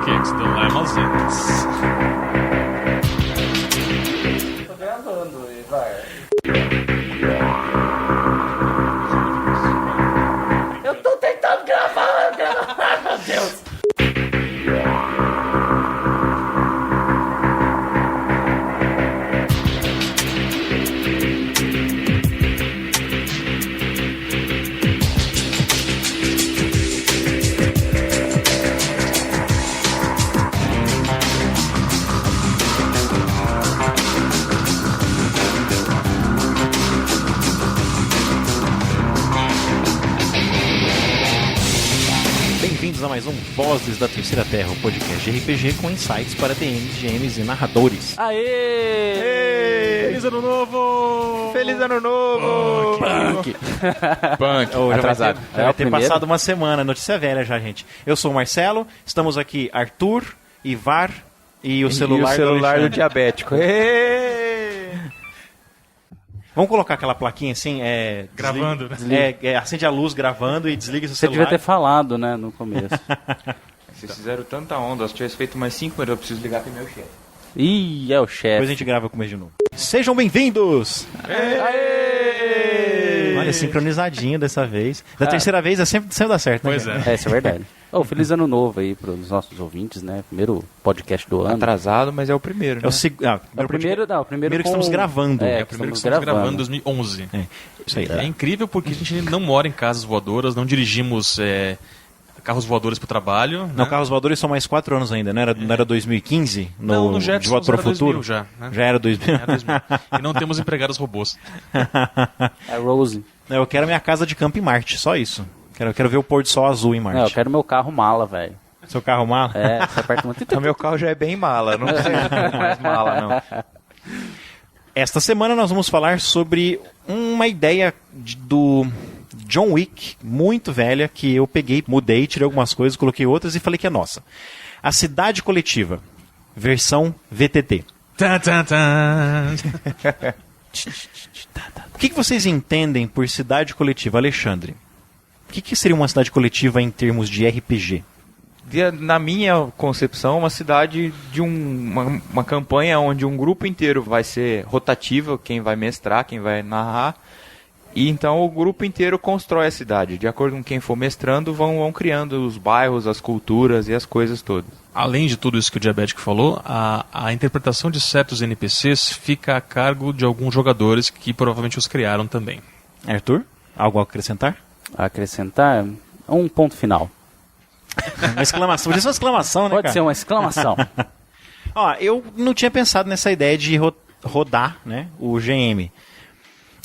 Kicks do Limousines. Tô gravando, Ivar. Eu tô tentando gravar, meu Deus. Bem-vindos a mais um Vozes da Terceira Terra, o podcast de RPG com insights para DMs, GMs e narradores. Aê! Feliz Ano Novo! Feliz Ano Novo! Punk! Punk! Atrasado. Vai ter passado uma semana, notícia velha já, gente. Eu sou o Marcelo, estamos aqui Arthur, Ivar e o celular, do diabético. Vamos colocar aquela plaquinha assim, Gravando, né? Acende a luz gravando e desliga seu Você celular. devia ter falado, né, no começo. Vocês fizeram tanta onda, se tivesse feito mais 5 minutos, eu preciso ligar pro meu chefe. Ih, é o Depois a chefe. gente grava com o mês de novo. Sejam bem-vindos! Olha, sincronizadinho dessa vez. Da terceira vez sempre dá certo, né? Pois cara? é. Isso é verdade. Feliz ano novo aí pros nossos ouvintes, né? Primeiro podcast do ano. Atrasado, mas é o primeiro, né? O Primeiro que estamos gravando. É o primeiro que estamos gravando em 2011. Isso aí. É incrível porque a gente não mora em casas voadoras, não dirigimos carros voadores pro trabalho. Não, né? carros voadores são mais 4 anos ainda, não era 2015? Não, no De Jetsons Volta para o era Futuro? 2000 já. Né? Já era 2000? É 2000. E não temos empregados robôs. É Rose. Eu quero minha casa de campo em Marte, só isso. Quero ver o pôr do sol azul em Marte. Não, eu quero meu carro mala, velho. Seu carro mala? É, você aperta muito. O meu carro já é bem mala, não precisa mais mala, não. Esta semana nós vamos falar sobre uma ideia do John Wick, muito velha, que eu peguei, mudei, tirei algumas coisas, coloquei outras e falei que é nossa. A Cidade Coletiva, versão VTT. Tan, tan, tan. O que vocês entendem por cidade coletiva, Alexandre? O que seria uma cidade coletiva em termos de RPG? Na minha concepção, uma cidade de uma campanha onde um grupo inteiro vai ser rotativo, quem vai mestrar, quem vai narrar, e então o grupo inteiro constrói a cidade. De acordo com quem for mestrando, vão criando os bairros, as culturas e as coisas todas. Além de tudo isso que o Diabético falou, a interpretação de certos NPCs fica a cargo de alguns jogadores que provavelmente os criaram também. Arthur, algo a acrescentar? Acrescentar um ponto final. Uma exclamação, por isso é uma exclamação, né, Pode cara? ser uma exclamação. Ó, eu não tinha pensado nessa ideia de rodar, né, o GM.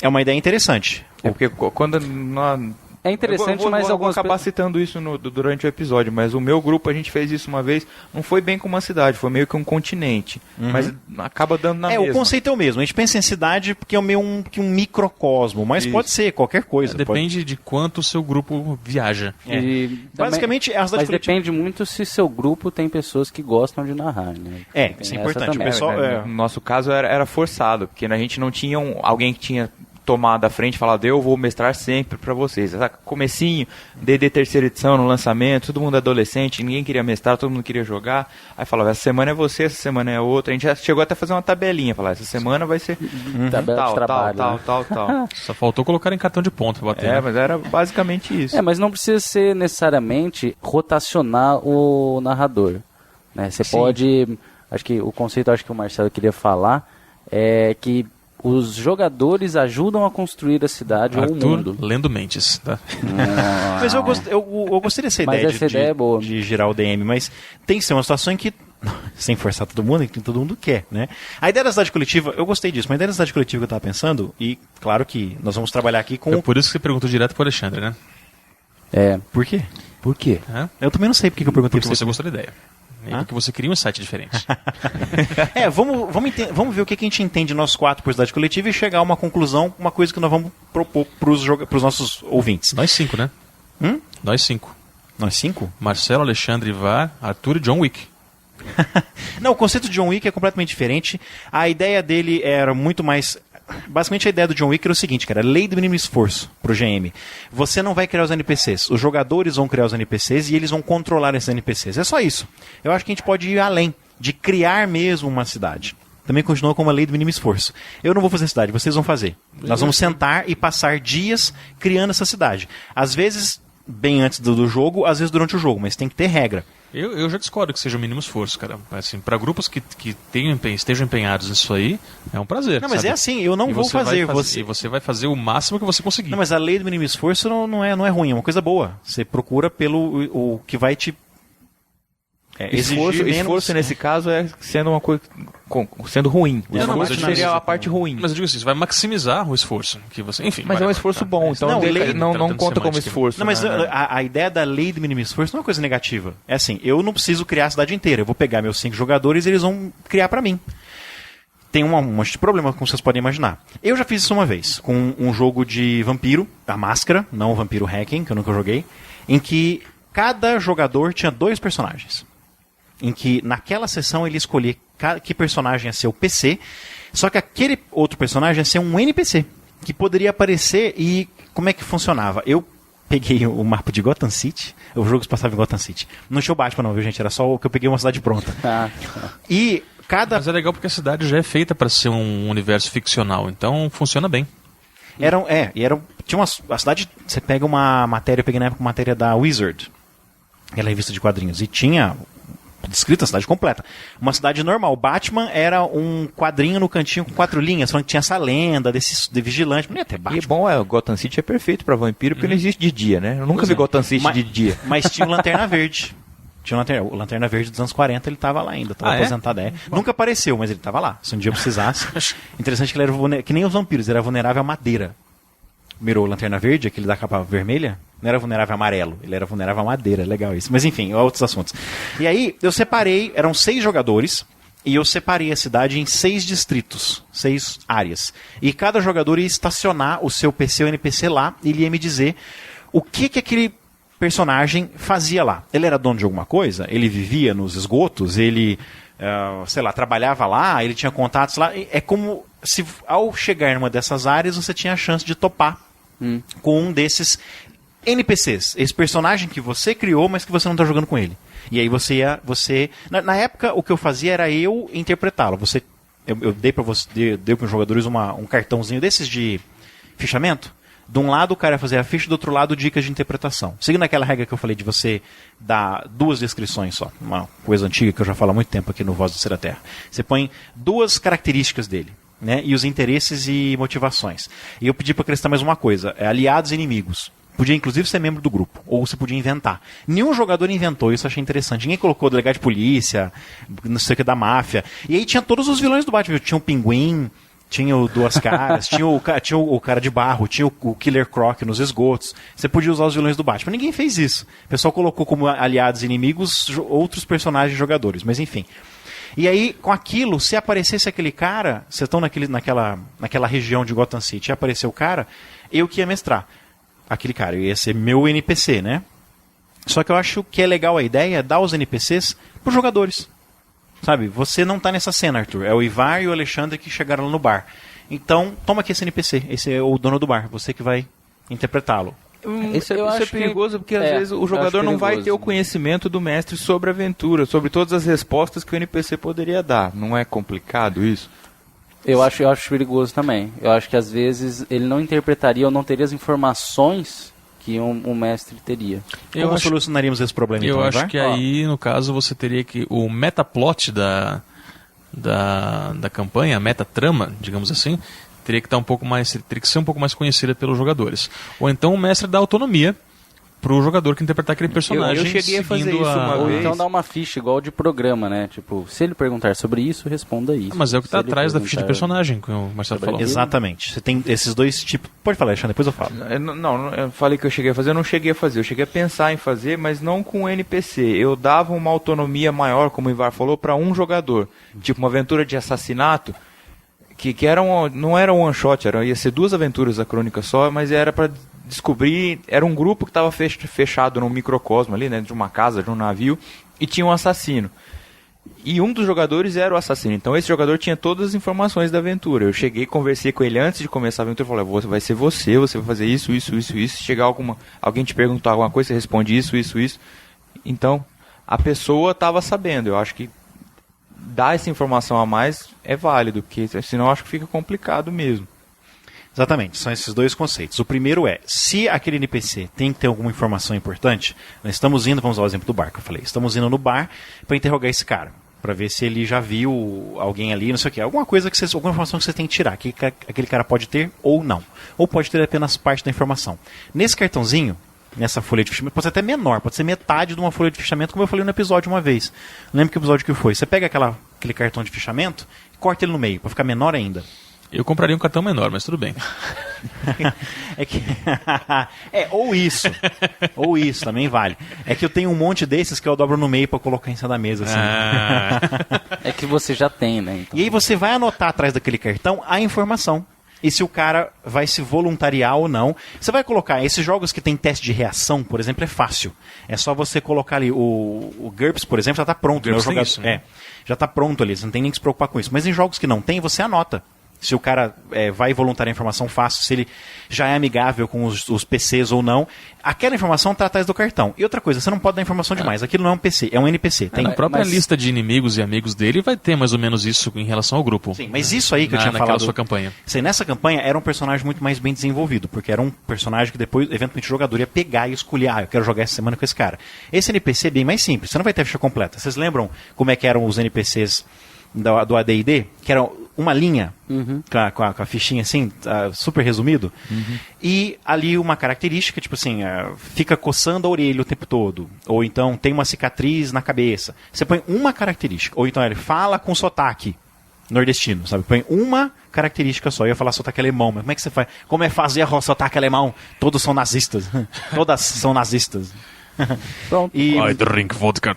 É uma ideia interessante. É porque quando... É interessante, mas vou algumas acabar citando isso durante o episódio, mas o meu grupo, a gente fez isso uma vez, não foi bem com uma cidade, foi meio que um continente, mas acaba dando na mesma. O conceito é o mesmo, a gente pensa em cidade porque é meio um microcosmo, mas Isso. pode ser qualquer coisa. Depende de quanto o seu grupo viaja. E Basicamente, é a cidade mas coletiva. depende muito se seu grupo tem pessoas que gostam de narrar, né? É, Tem isso é essa importante. também. O pessoal- No nosso caso era forçado, porque a gente não tinha alguém que tinha tomado a frente e falado, eu vou mestrar sempre pra vocês. Comecinho, D&D terceira edição no lançamento, todo mundo adolescente, ninguém queria mestrar, todo mundo queria jogar. Aí falava, essa semana é você, essa semana é outra. A gente já chegou até a fazer uma tabelinha, falar, essa semana vai ser Tabela de trabalho, né? tal. Só faltou colocar em cartão de ponto pra bater. É, né? mas era basicamente isso. Mas não precisa ser necessariamente rotacionar o narrador, né? Você pode, acho que o conceito que o Marcelo queria falar é que os jogadores ajudam a construir a cidade ou o Arthur mundo. lendo mentes. Tá? Mas eu gostei dessa Mas ideia, essa ideia é boa. de girar o DM, mas tem que ser uma situação em que, sem forçar todo mundo, que todo mundo quer, né? A ideia da cidade coletiva, eu gostei disso, mas a ideia da cidade coletiva que eu estava pensando, e claro que nós vamos trabalhar aqui com... É por isso que você perguntou direto pro Alexandre, né? Por quê? Por quê? Hã? Eu também não sei porque que eu perguntei Porque pra você gostou da ideia. E porque você queria um site diferente. Vamos ver o que a gente entende nós quatro por cidade coletiva e chegar a uma conclusão, uma coisa que nós vamos propor pros nossos ouvintes. Nós 5, né? Nós 5. Nós 5? Marcelo, Alexandre, Ivar, Arthur e John Wick. Não, o conceito de John Wick é completamente diferente. A ideia dele era muito mais basicamente a ideia do John Wick era o seguinte, cara, lei do mínimo esforço pro GM. Você não vai criar os NPCs, os jogadores vão criar os NPCs e eles vão controlar esses NPCs. É só isso. Eu acho que a gente pode ir além de criar mesmo uma cidade. Também continua como a lei do mínimo esforço. Eu não vou fazer cidade, vocês vão fazer. Nós vamos sentar e passar dias criando essa cidade. Às vezes bem antes do jogo, às vezes durante o jogo, mas tem que ter regra. Eu já discordo que seja o mínimo esforço, cara. Assim, para grupos que estejam empenhados nisso aí, é um prazer. Não, mas sabe? é assim, eu não vou fazer. E você vai fazer o máximo que você conseguir. Não, mas a lei do mínimo esforço não é ruim, é uma coisa boa. Você procura pelo o que vai te esforço nesse caso é sendo uma coisa sendo ruim. O Não, mas esforço eu digo seria assim, a parte ruim. Mas eu digo assim, você vai maximizar o esforço que você, enfim. Mas é um esforço bom, então não conta como esforço. Não, mas a ideia da lei do mínimo esforço não é uma coisa negativa. É assim, eu não preciso criar a cidade inteira. Eu vou pegar meus 5 jogadores e eles vão criar pra mim. Tem um monte de problema, como vocês podem imaginar. Eu já fiz isso uma vez, com um jogo de vampiro, a Máscara, não o Vampiro Hacking, que eu nunca joguei, em que cada jogador tinha 2 personagens. Em que naquela sessão ele escolhia que personagem ia ser o PC, só que aquele outro personagem ia ser um NPC, que poderia aparecer e como é que funcionava? Eu peguei o mapa de Gotham City, o jogo se passava em Gotham City. Não tinha o Batman não, viu gente? Era só que eu peguei uma cidade pronta. E cada... Mas é legal porque a cidade já é feita para ser um universo ficcional, então funciona bem. A cidade, você pega uma matéria, eu peguei na época uma matéria da Wizard, aquela revista de quadrinhos, e tinha descrita a cidade completa. Uma cidade normal. Batman era um quadrinho no cantinho com 4 linhas, falando que tinha essa lenda de vigilante. Não ia ter Batman. E bom, Gotham City é perfeito pra vampiro, porque não existe de dia, né? Eu nunca vi Gotham City de dia. Mas tinha o Lanterna Verde. O Lanterna Verde dos anos 40, ele estava lá ainda, estava aposentado. Nunca apareceu, mas ele estava lá. Se um dia eu precisasse. Interessante que ele era que nem os vampiros, ele era vulnerável à madeira. Mirou Lanterna Verde, aquele da capa vermelha, não era vulnerável a amarelo, ele era vulnerável a madeira, legal isso. Mas enfim, outros assuntos. E aí, eu separei, eram 6 jogadores, e eu separei a cidade em 6 distritos, 6 áreas. E cada jogador ia estacionar o seu PC ou NPC lá, e ele ia me dizer o que aquele personagem fazia lá. Ele era dono de alguma coisa? Ele vivia nos esgotos? Ele, trabalhava lá? Ele tinha contatos lá? É como se ao chegar numa dessas áreas, você tinha a chance de topar com um desses NPCs, esse personagem que você criou, mas que você não está jogando com ele. E aí na época, o que eu fazia era eu interpretá-lo. Eu dei para os jogadores um cartãozinho desses de fichamento. De um lado o cara ia fazer a ficha, do outro lado dicas de interpretação. Seguindo aquela regra que eu falei de você dar 2 descrições só. Uma coisa antiga que eu já falo há muito tempo aqui no Voz do Ser da Terra. Você põe 2 características dele. Né, e os interesses e motivações. E eu pedi para acrescentar mais uma coisa, aliados e inimigos. Podia inclusive ser membro do grupo, ou você podia inventar. Nenhum jogador inventou, isso eu achei interessante. Ninguém colocou delegado de polícia, não sei o que da máfia. E aí tinha todos os vilões do Batman. Tinha o Pinguim, tinha o Duas Caras, tinha o cara de barro, tinha o Killer Croc nos esgotos. Você podia usar os vilões do Batman. Ninguém fez isso. O pessoal colocou como aliados e inimigos outros personagens jogadores, mas enfim. E aí, com aquilo, se aparecesse aquele cara, vocês estão naquela região de Gotham City, e apareceu o cara, eu que ia mestrar. Aquele cara, ia ser meu NPC, né? Só que eu acho que é legal a ideia dar os NPCs pros jogadores. Sabe, você não tá nessa cena, Arthur. É o Ivar e o Alexandre que chegaram lá no bar. Então, toma aqui esse NPC. Esse é o dono do bar, você que vai interpretá-lo. Isso é perigoso porque às vezes o jogador não vai ter o conhecimento do mestre sobre a aventura, sobre todas as respostas que o NPC poderia dar. Não é complicado isso? Eu acho perigoso também. Eu acho que às vezes ele não interpretaria ou não teria as informações que um mestre teria. Como solucionaríamos esse problema? Eu então, acho que aí, no caso, você teria que... O metaplot da campanha, a metatrama, digamos assim, teria que ser um pouco mais conhecida pelos jogadores. Ou então o mestre dá autonomia pro jogador que interpretar aquele personagem. Eu cheguei a fazer isso uma Ou vez. então dá uma ficha igual de programa, né? Tipo, se ele perguntar sobre isso, responda isso. Mas é o que está atrás da ficha de personagem, que o Marcelo falou. Exatamente. Você tem esses 2 tipos... Pode falar, Alexandre, depois eu falo. Não, eu falei que eu cheguei a fazer, eu não cheguei a fazer. Eu cheguei a pensar em fazer, mas não com o NPC. Eu dava uma autonomia maior, como o Ivar falou, para um jogador. Tipo, uma aventura de assassinato, que não era um one shot, ia ser 2 aventuras da crônica só, mas era para descobrir, era um grupo que estava fechado num microcosmo ali, né, de uma casa, de um navio, e tinha um assassino. E um dos jogadores era o assassino. Então esse jogador tinha todas as informações da aventura. Eu cheguei, conversei com ele antes de começar a aventura. Falei, vai ser você vai fazer isso. Se chegar alguém te perguntar alguma coisa, você responde isso. Então, a pessoa estava sabendo. Eu acho que dar essa informação a mais é válido, porque senão eu acho que fica complicado mesmo. Exatamente, são esses dois conceitos. O primeiro é, se aquele NPC tem que ter alguma informação importante, nós estamos indo, vamos usar o exemplo do bar que eu falei, estamos indo no bar para interrogar esse cara, para ver se ele já viu alguém ali, não sei o que, alguma informação que você tem que tirar, que aquele cara pode ter ou não, ou pode ter apenas parte da informação. Nesse cartãozinho, nessa folha de fichamento, pode ser até menor, pode ser metade de uma folha de fichamento, como eu falei no episódio uma vez. Não lembro que episódio que foi. Você pega aquele cartão de fichamento e corta ele no meio, para ficar menor ainda. Eu compraria um cartão menor, mas tudo bem. Ou isso também vale. É que eu tenho um monte desses que eu dobro no meio para colocar em cima da mesa. Assim. É que você já tem, né? Então. E aí você vai anotar atrás daquele cartão a informação. E se o cara vai se voluntariar ou não. Você vai colocar, esses jogos que tem teste de reação, por exemplo, é fácil. É só você colocar ali, o GURPS, por exemplo, já está pronto. O GURPS tem isso, né? Já está pronto ali, você não tem nem que se preocupar com isso. Mas em jogos que não tem, você anota. Se o cara vai voluntariar a informação fácil, se ele já é amigável com os PCs ou não. Aquela informação está atrás do cartão. E outra coisa, você não pode dar informação demais. Aquilo não é um PC, é um NPC. Tem a própria lista de inimigos e amigos dele vai ter mais ou menos isso em relação ao grupo. Sim, mas isso aí que eu tinha naquela falado... sua campanha. Nessa campanha era um personagem muito mais bem desenvolvido, porque era um personagem que depois, eventualmente, o jogador ia pegar e escolher, eu quero jogar essa semana com esse cara. Esse NPC é bem mais simples, você não vai ter a ficha completa. Vocês lembram como é que eram os NPCs do AD&D? Que eram uma linha, com a fichinha assim, super resumido, e ali uma característica, tipo assim, fica coçando a orelha o tempo todo, ou então tem uma cicatriz na cabeça. Você põe uma característica, ou então ele fala com sotaque nordestino, sabe? Põe uma característica só. Eu ia falar sotaque alemão, mas como é que você faz? Como é fazer sotaque alemão? Todos são nazistas. Todas são nazistas. Pronto. I drink vodka.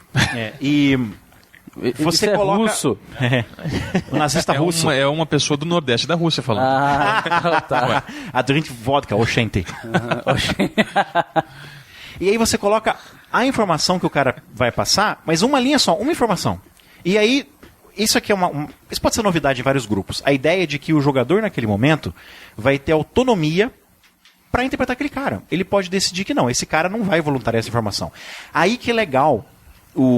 Você isso coloca... é russo. O nazista russo. É uma pessoa do Nordeste da Rússia falando. Tá. A drink vodka, oxente. E aí você coloca a informação que o cara vai passar, mas uma linha só, uma informação. E aí, isso aqui isso pode ser novidade em vários grupos. A ideia é de que o jogador naquele momento vai ter autonomia para interpretar aquele cara. Ele pode decidir que não, esse cara não vai voluntariar essa informação. Aí que é legal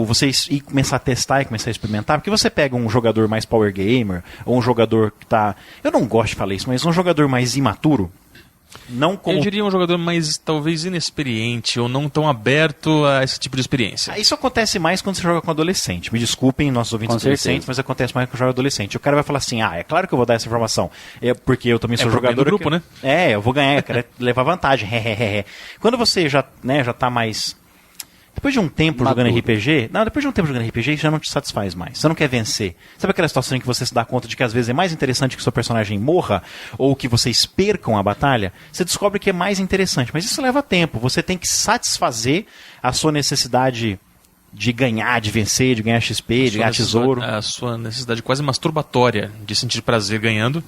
vocês ir começar a testar e começar a experimentar, porque você pega um jogador mais power gamer, ou um jogador que tá... Eu não gosto de falar isso, mas um jogador mais imaturo, não como... Eu diria um jogador mais, talvez, inexperiente, ou não tão aberto a esse tipo de experiência. Isso acontece mais quando você joga com adolescente. Me desculpem, nossos ouvintes adolescentes, mas acontece mais quando joga adolescente. O cara vai falar assim, é claro que eu vou dar essa informação, porque eu também sou jogador... do grupo, né? Eu vou ganhar, eu quero levar vantagem. Quando você já tá mais... Depois de um tempo jogando RPG... Não, depois de um tempo jogando RPG, já não te satisfaz mais. Você não quer vencer. Sabe aquela situação em que você se dá conta de que às vezes é mais interessante que o seu personagem morra, ou que vocês percam a batalha? Você descobre que é mais interessante. Mas isso leva tempo. Você tem que satisfazer a sua necessidade de ganhar, de vencer, de ganhar XP, de ganhar tesouro. A sua necessidade quase masturbatória de sentir prazer ganhando.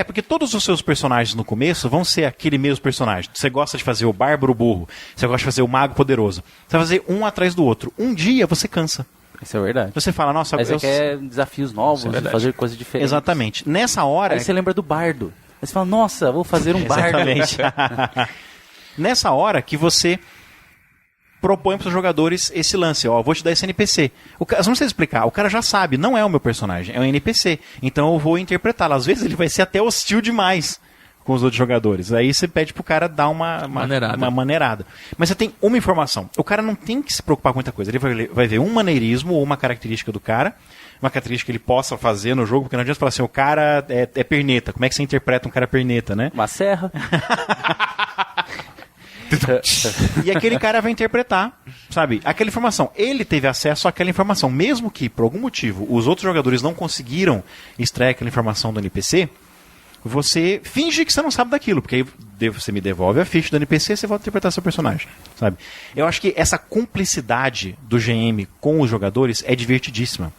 Porque todos os seus personagens no começo vão ser aquele mesmo personagem. Você gosta de fazer o bárbaro burro, você gosta de fazer o mago poderoso. Você vai fazer um atrás do outro. Um dia você cansa. Isso é verdade. Você fala, nossa... Mas você quer desafios novos, fazer coisas diferentes. Exatamente. Nessa hora... Aí você lembra do bardo. Aí você fala, nossa, vou fazer um bardo. Exatamente. Nessa hora que você propõe para os jogadores esse lance, vou te dar esse NPC. Não precisa explicar, o cara já sabe, não é o meu personagem, é um NPC. Então eu vou interpretá-lo. Às vezes ele vai ser até hostil demais com os outros jogadores. Aí você pede pro cara dar uma maneirada. Mas você tem uma informação. O cara não tem que se preocupar com muita coisa. Ele vai ver um maneirismo ou uma característica do cara, uma característica que ele possa fazer no jogo, porque não adianta falar assim, o cara é perneta. Como é que você interpreta um cara perneta, né? Uma serra. E aquele cara vai interpretar, sabe, aquela informação. Ele teve acesso àquela informação, mesmo que, por algum motivo, os outros jogadores não conseguiram extrair aquela informação do NPC, você finge que você não sabe daquilo, porque aí você me devolve a ficha do NPC e você volta a interpretar seu personagem, sabe? Eu acho que essa cumplicidade do GM com os jogadores é divertidíssima.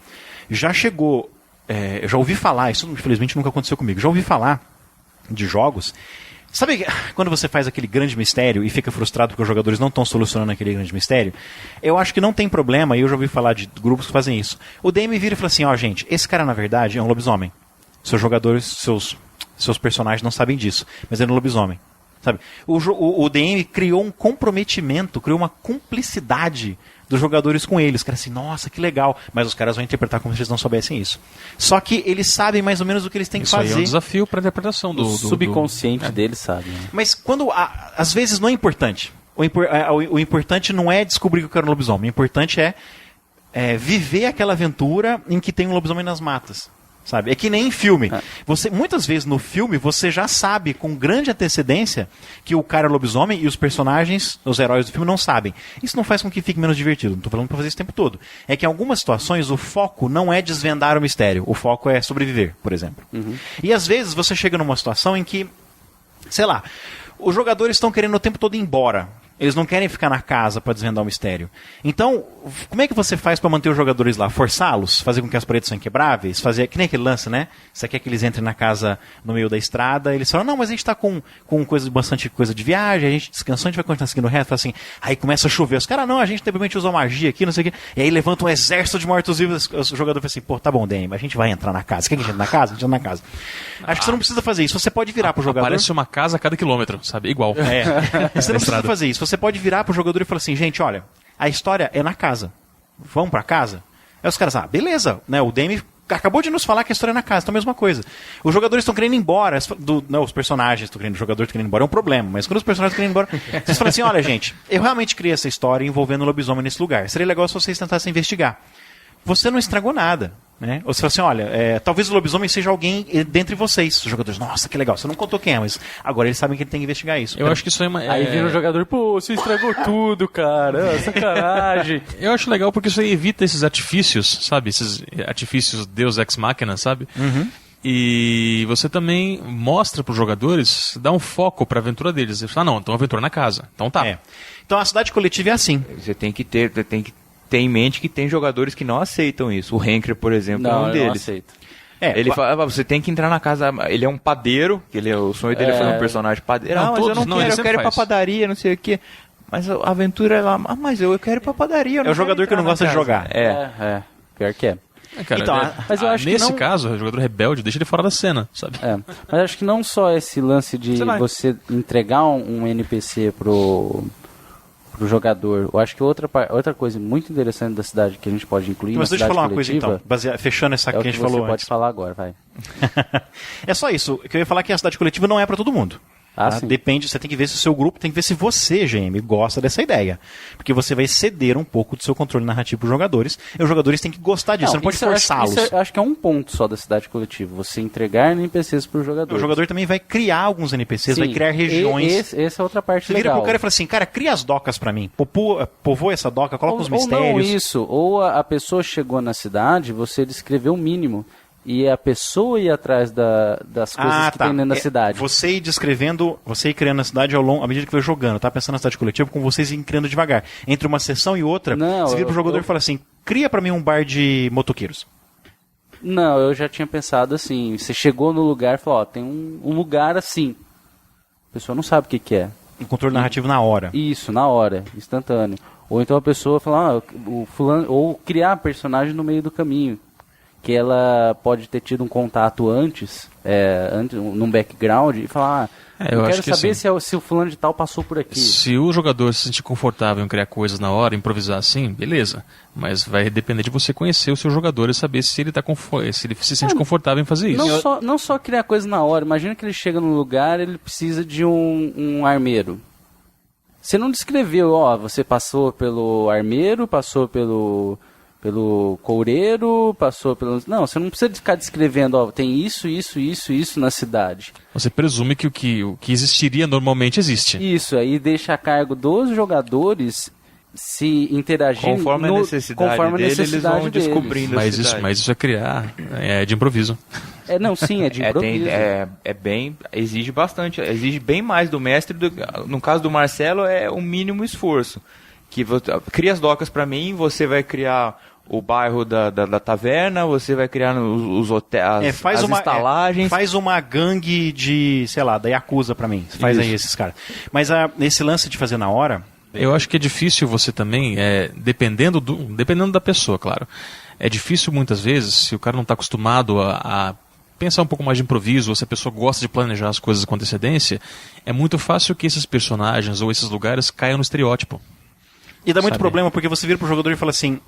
Já eu já ouvi falar, isso infelizmente nunca aconteceu comigo, já ouvi falar de jogos Sabe quando você faz aquele grande mistério e fica frustrado porque os jogadores não estão solucionando aquele grande mistério? Eu acho que não tem problema, e eu já ouvi falar de grupos que fazem isso. O DM vira e fala assim, gente, esse cara na verdade é um lobisomem. Seus jogadores, seus personagens não sabem disso, mas ele é um lobisomem. Sabe? O DM criou um comprometimento, criou uma cumplicidade dos jogadores com eles. Os caras assim, nossa, que legal. Mas os caras vão interpretar como se eles não soubessem isso. Só que eles sabem mais ou menos o que eles têm que fazer. Isso aí é um desafio para a interpretação do subconsciente deles, sabe? Né? Mas quando, às vezes, não é importante. O importante não é descobrir que o cara é um lobisomem. O importante é viver aquela aventura em que tem um lobisomem nas matas. Sabe? É que nem em filme. Muitas vezes no filme você já sabe com grande antecedência que o cara é lobisomem e os personagens, os heróis do filme não sabem. Isso não faz com que fique menos divertido. Não estou falando para fazer isso o tempo todo. É que em algumas situações o foco não é desvendar o mistério. O foco é sobreviver, por exemplo. E às vezes você chega numa situação em que, sei lá, os jogadores estão querendo o tempo todo ir embora. Eles não querem ficar na casa para desvendar o mistério. Então, como é que você faz para manter os jogadores lá? Forçá-los? Fazer com que as paredes são inquebráveis? Fazer que nem aquele lance, né? Você quer que eles entrem na casa no meio da estrada, eles falam, não, mas a gente está com bastante coisa de viagem, a gente descansou, a gente vai continuar seguindo o resto, assim. Aí começa a chover. Os caras, não, a gente simplesmente usa magia aqui, não sei o quê. E aí levanta um exército de mortos-vivos. O jogador fala assim, pô, tá bom, DM, a gente vai entrar na casa. Quer que a gente entre na casa? A gente entra na casa. Acho que você não precisa fazer isso. Você pode virar pro jogador... Parece uma casa a cada quilômetro, sabe? Igual. Você não precisa fazer isso. Você pode virar pro jogador e falar assim, gente, olha, a história é na casa. Vamos pra casa? Aí os caras, beleza, né? O DM acabou de nos falar que a história é na casa, então é a mesma coisa. Os jogadores estão querendo ir embora, não, os personagens estão querendo, os jogadores estão querendo ir embora, é um problema, mas quando os personagens estão querendo ir embora, vocês falam assim, olha, gente, eu realmente criei essa história envolvendo o lobisomem nesse lugar. Seria legal se vocês tentassem investigar. Você não estragou nada. Né? Ou você fala assim, olha, talvez o lobisomem seja alguém dentre vocês. Os jogadores, nossa, que legal, você não contou quem é, mas agora eles sabem que ele tem que investigar isso. Eu acho que isso aí vira o jogador, pô, você estragou tudo, cara, sacanagem. Eu acho legal porque isso aí evita esses artifícios, sabe? Esses artifícios Deus Ex Machina, sabe? E você também mostra para os jogadores, dá um foco para a aventura deles. Você fala, não, então aventura na casa. Então tá. Então a cidade coletiva é assim. Você tem que ter em mente que tem jogadores que não aceitam isso. O Henker, por exemplo, é um deles. Não aceita. Ele fala, você tem que entrar na casa. Ele é um padeiro, o sonho dele é fazer um personagem padeiro. Mas eu não quero, eu quero ir pra padaria, não sei o quê. Mas a aventura é lá. Mas eu quero ir pra padaria. É o jogador que não gosta de jogar. Pior que é. Cara, então, mas eu acho nesse que não... caso, o jogador rebelde deixa ele fora da cena, sabe? Mas acho que não só esse lance de você entregar um NPC pro jogador. Eu acho que outra coisa muito interessante da cidade que a gente pode incluir mas na deixa eu cidade falar uma coisa então, fechando essa que a gente falou antes. Você pode falar agora, vai. É só isso. O que eu ia falar é que a cidade coletiva não é para todo mundo. Depende, você tem que ver se o seu grupo, tem que ver se você, GM, gosta dessa ideia. Porque você vai ceder um pouco do seu controle narrativo para os jogadores, e os jogadores têm que gostar disso, você não pode forçá-los. Isso acho que é um ponto só da cidade coletiva, você entregar NPCs para os jogadores. O jogador também vai criar alguns NPCs, vai criar regiões. Essa é outra parte você legal. Você vira pro cara e fala assim, cara, cria as docas para mim, povoa essa doca, coloca os mistérios. Ou a pessoa chegou na cidade, você descreveu o mínimo. E a pessoa ir atrás das coisas que tem dentro da cidade. Você ir descrevendo, você ir criando a cidade à medida que vai jogando, tá? Pensando na cidade coletiva, com vocês irem criando devagar. Entre uma sessão e outra, você vira pro jogador e fala assim, cria pra mim um bar de motoqueiros. Não, eu já tinha pensado assim, você chegou no lugar e falou, tem um lugar assim. A pessoa não sabe o que é. Um controle narrativo na hora. Isso, na hora, instantâneo. Ou então a pessoa fala, o fulano, ou criar personagem no meio do caminho. Que ela pode ter tido um contato antes num background, e falar, eu quero saber assim, se o fulano de tal passou por aqui. Se o jogador se sentir confortável em criar coisas na hora, improvisar assim, beleza. Mas vai depender de você conhecer o seu jogador e saber se ele, se ele se sente confortável em fazer isso. Não só criar coisas na hora, imagina que ele chega num lugar e ele precisa de um armeiro. Você não descreveu, você passou pelo armeiro, passou pelo coureiro, passou pelo... Não, você não precisa ficar descrevendo, tem isso na cidade. Você presume que o que existiria normalmente existe. Isso, aí deixa a cargo dos jogadores se interagir conforme a necessidade deles, eles vão descobrindo mas isso é criar, é de improviso. Sim, é de improviso. Exige bastante, exige bem mais do mestre. No caso do Marcelo, é o mínimo esforço. Que cria as docas para mim, você vai criar o bairro da taverna, você vai criar os hotéis, as estalagens. Faz uma gangue de, sei lá, da Yakuza pra mim. Faz aí esses caras. Mas esse lance de fazer na hora... Eu acho que é difícil você também, dependendo da pessoa, claro. É difícil muitas vezes, se o cara não está acostumado a pensar um pouco mais de improviso, ou se a pessoa gosta de planejar as coisas com antecedência, é muito fácil que esses personagens ou esses lugares caiam no estereótipo. E dá muito problema porque você vira pro jogador e fala assim,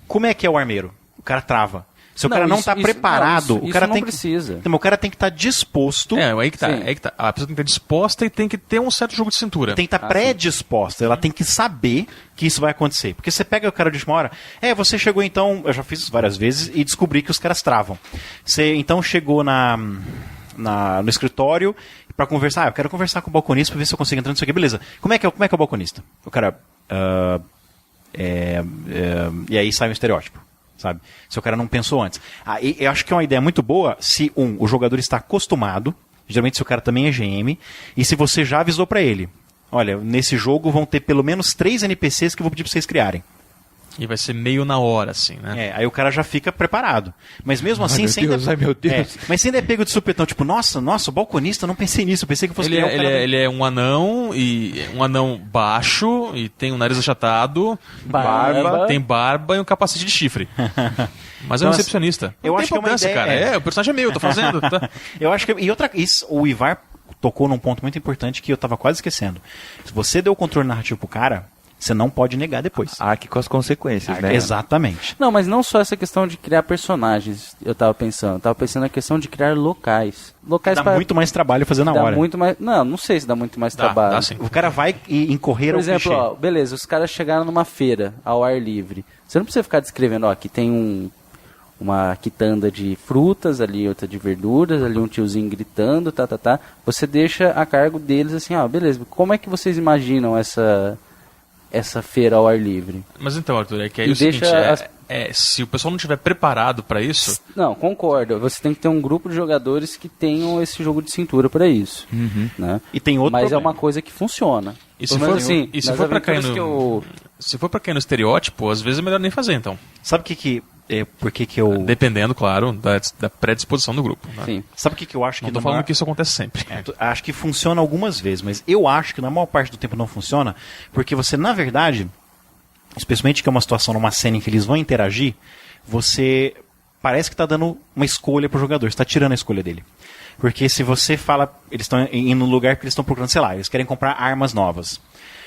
como é que é o armeiro? O cara trava. Se o cara não está preparado, o cara tem precisa. Então, o cara tem que estar disposto. Aí que tá. A pessoa tem que estar disposta e tem que ter um certo jogo de cintura. Tem que estar predisposta. Ela tem que saber que isso vai acontecer. Porque você pega o cara de última hora. Você chegou então. Eu já fiz isso várias vezes e descobri que os caras travam. Você então chegou no escritório para conversar. Eu quero conversar com o balconista para ver se eu consigo entrar nisso aqui. Beleza. Como é que é o balconista? O cara. E aí sai um estereótipo. Sabe? Se o cara não pensou antes. Eu acho que é uma ideia muito boa se, o jogador está acostumado, geralmente se o cara também é GM, e se você já avisou para ele, olha, nesse jogo vão ter pelo menos 3 NPCs que eu vou pedir para vocês criarem. E vai ser meio na hora, assim, né? Aí o cara já fica preparado. Mas mesmo assim, meu Deus. Mas sem ainda é pego de supetão, tipo, nossa, o balconista, eu não pensei nisso, eu pensei que fosse criar um cara... Ele é um anão, e um anão baixo, e tem um nariz achatado, tem barba e um capacete de chifre. Mas é um recepcionista. Eu acho que é uma ideia, cara. O personagem é meu, eu tô fazendo. Tá? Eu acho que... o Ivar tocou num ponto muito importante que eu tava quase esquecendo. Se você deu o controle narrativo pro cara... Você não pode negar depois. Arque com as consequências, né? Exatamente. Não, mas não só essa questão de criar personagens, eu tava pensando. Eu tava pensando na questão de criar locais. Dá muito mais trabalho fazer na hora. Muito mais, não sei se dá muito mais trabalho. Dá sim. O cara vai incorrer ao clichê. Por exemplo, beleza, os caras chegaram numa feira, ao ar livre. Você não precisa ficar descrevendo, aqui tem uma quitanda de frutas, ali outra de verduras, ali um tiozinho gritando, tá. Você deixa a cargo deles assim, beleza, como é que vocês imaginam essa feira ao ar livre? Mas então, Arthur, é que aí o seguinte, se o pessoal não estiver preparado para isso... Não, concordo. Você tem que ter um grupo de jogadores que tenham esse jogo de cintura para isso. Né? E tem outro Mas problema. é uma coisa que funciona. E se for para cair no estereótipo, às vezes é melhor nem fazer, então. Sabe por que eu... Dependendo, claro, da predisposição do grupo. Né? Sim. Sabe o que eu acho que... Não estou falando que isso acontece sempre. Acho que funciona algumas vezes, mas eu acho que na maior parte do tempo não funciona, porque você, na verdade, especialmente que é uma situação numa cena em que eles vão interagir, você parece que está dando uma escolha para o jogador, você está tirando a escolha dele. Porque se você fala, eles estão indo no lugar que eles estão procurando, sei lá, eles querem comprar armas novas.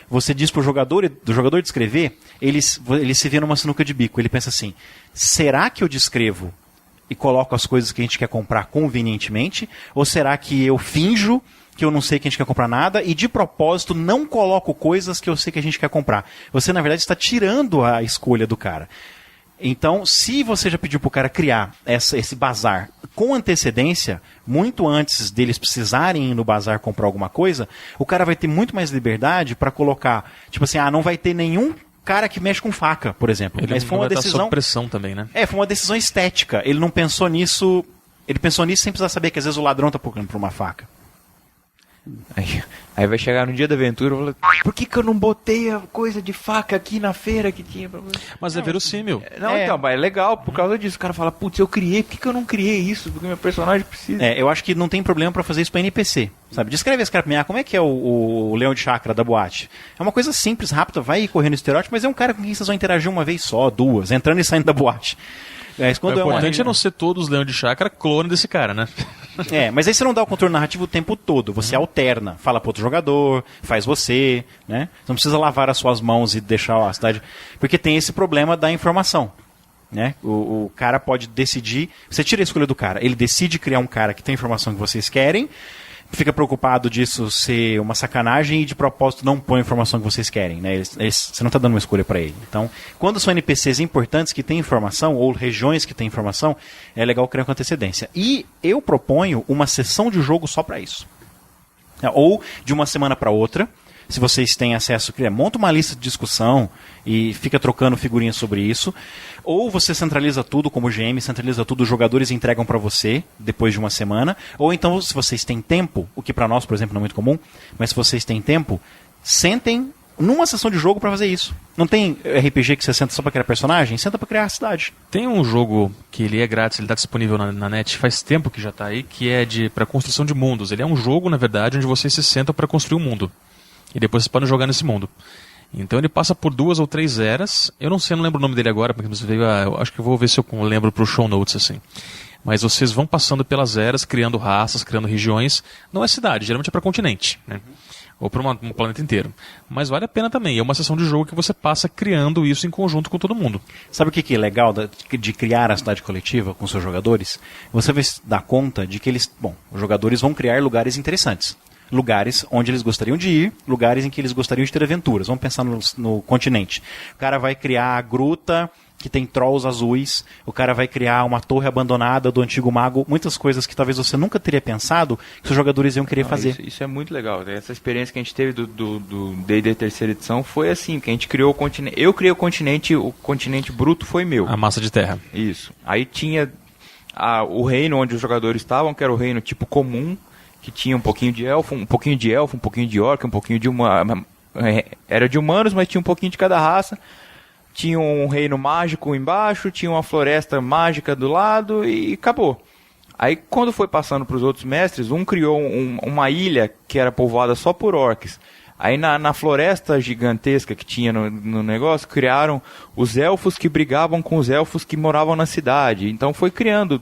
Você diz pro jogador, do jogador descrever, ele se vê numa sinuca de bico. Ele pensa assim, será que eu descrevo e coloco as coisas que a gente quer comprar convenientemente? Ou será que eu finjo que eu não sei que a gente quer comprar nada e de propósito não coloco coisas que eu sei que a gente quer comprar? Você, na verdade, está tirando a escolha do cara. Então, se você já pediu pro cara criar esse bazar com antecedência, muito antes deles precisarem ir no bazar comprar alguma coisa, o cara vai ter muito mais liberdade para colocar, tipo assim, não vai ter nenhum cara que mexe com faca, por exemplo. Mas foi uma decisão sob pressão também, né? Foi uma decisão estética. Ele não pensou nisso, ele pensou nisso sem precisar saber que às vezes o ladrão tá procurando por uma faca. Aí vai chegar no dia da aventura e falar, por que eu não botei a coisa de faca aqui na feira que tinha pra você? Mas é verossímil. Então, mas é legal por causa disso. O cara fala, putz, eu criei, por que eu não criei isso? Porque meu personagem precisa. Eu acho que não tem problema pra fazer isso pra NPC, sabe? Descreve esse cara pra mim, como é que é o leão de chácara da boate? É uma coisa simples, rápida, vai correndo estereótipo, mas é um cara com quem vocês vão interagir uma vez só, duas, entrando e saindo da boate. O importante é não ser todos os leões de chácara clone desse cara, né? Mas aí você não dá o controle narrativo o tempo todo. Você alterna, fala para outro jogador, faz você, né? Você não precisa lavar as suas mãos e deixar a cidade... Porque tem esse problema da informação, né? O cara pode decidir... Você tira a escolha do cara. Ele decide criar um cara que tem a informação que vocês querem, fica preocupado disso ser uma sacanagem e de propósito não põe a informação que vocês querem, né? Você não está dando uma escolha para ele. Então, quando são NPCs importantes que têm informação, ou regiões que têm informação, é legal criar com antecedência. E eu proponho uma sessão de jogo só para isso. Ou de uma semana para outra, se vocês têm acesso, monta uma lista de discussão e fica trocando figurinhas sobre isso. Ou você centraliza tudo como GM, centraliza tudo, os jogadores entregam para você depois de uma semana. Ou então, se vocês têm tempo, o que para nós, por exemplo, não é muito comum, mas se vocês têm tempo, sentem numa sessão de jogo pra fazer isso. Não tem RPG que você senta só pra criar personagem? Senta pra criar a cidade. Tem um jogo que ele é grátis, ele está disponível na net, faz tempo que já está aí, que é para construção de mundos. Ele é um jogo, na verdade, onde vocês se sentam para construir um mundo. E depois vocês podem jogar nesse mundo. Então ele passa por 2 ou 3 eras. Eu não sei, não lembro o nome dele agora, porque você veio. Eu acho que eu vou ver se eu lembro pro show notes assim. Mas vocês vão passando pelas eras, criando raças, criando regiões. Não é cidade, geralmente é para continente, né? Ou para um planeta inteiro. Mas vale a pena também. É uma sessão de jogo que você passa criando isso em conjunto com todo mundo. Sabe o que é legal de criar a cidade coletiva com seus jogadores? Você vai se dar conta de que os jogadores vão criar lugares interessantes. Lugares onde eles gostariam de ir, lugares em que eles gostariam de ter aventuras. Vamos pensar no continente. O cara vai criar a gruta que tem trolls azuis, o cara vai criar uma torre abandonada do antigo mago, muitas coisas que talvez você nunca teria pensado que os jogadores iam querer fazer. Isso é muito legal. Essa experiência que a gente teve do D&D terceira edição foi assim, que a gente criou o continente. Eu criei o continente bruto foi meu. A massa de terra. Isso. Aí tinha o reino onde os jogadores estavam, que era o reino tipo comum, que tinha um pouquinho de elfo, um pouquinho de orc, um pouquinho de era de humanos, mas tinha um pouquinho de cada raça. Tinha um reino mágico embaixo, tinha uma floresta mágica do lado e acabou. Aí quando foi passando para os outros mestres, um criou uma ilha que era povoada só por orcs. Aí na floresta gigantesca que tinha no negócio, criaram os elfos que brigavam com os elfos que moravam na cidade. Então foi criando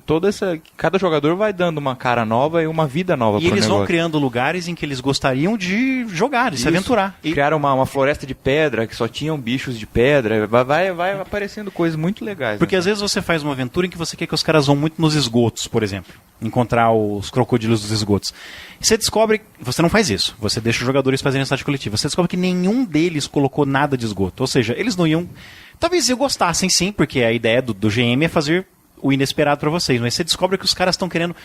cada jogador vai dando uma cara nova e uma vida nova pro negócio. E eles vão criando lugares em que eles gostariam de jogar, de se aventurar. E criaram uma floresta de pedra que só tinham bichos de pedra. Vai aparecendo coisas muito legais. Porque às vezes você faz uma aventura em que você quer que os caras vão muito nos esgotos, por exemplo. Encontrar os crocodilos dos esgotos. E você descobre... Você não faz isso. Você deixa os jogadores fazerem a cidade coletiva. Você descobre que nenhum deles colocou nada de esgoto. Ou seja, eles não iam... Talvez eles gostassem sim, porque a ideia do GM é fazer o inesperado para vocês. Mas você descobre que os caras estão querendo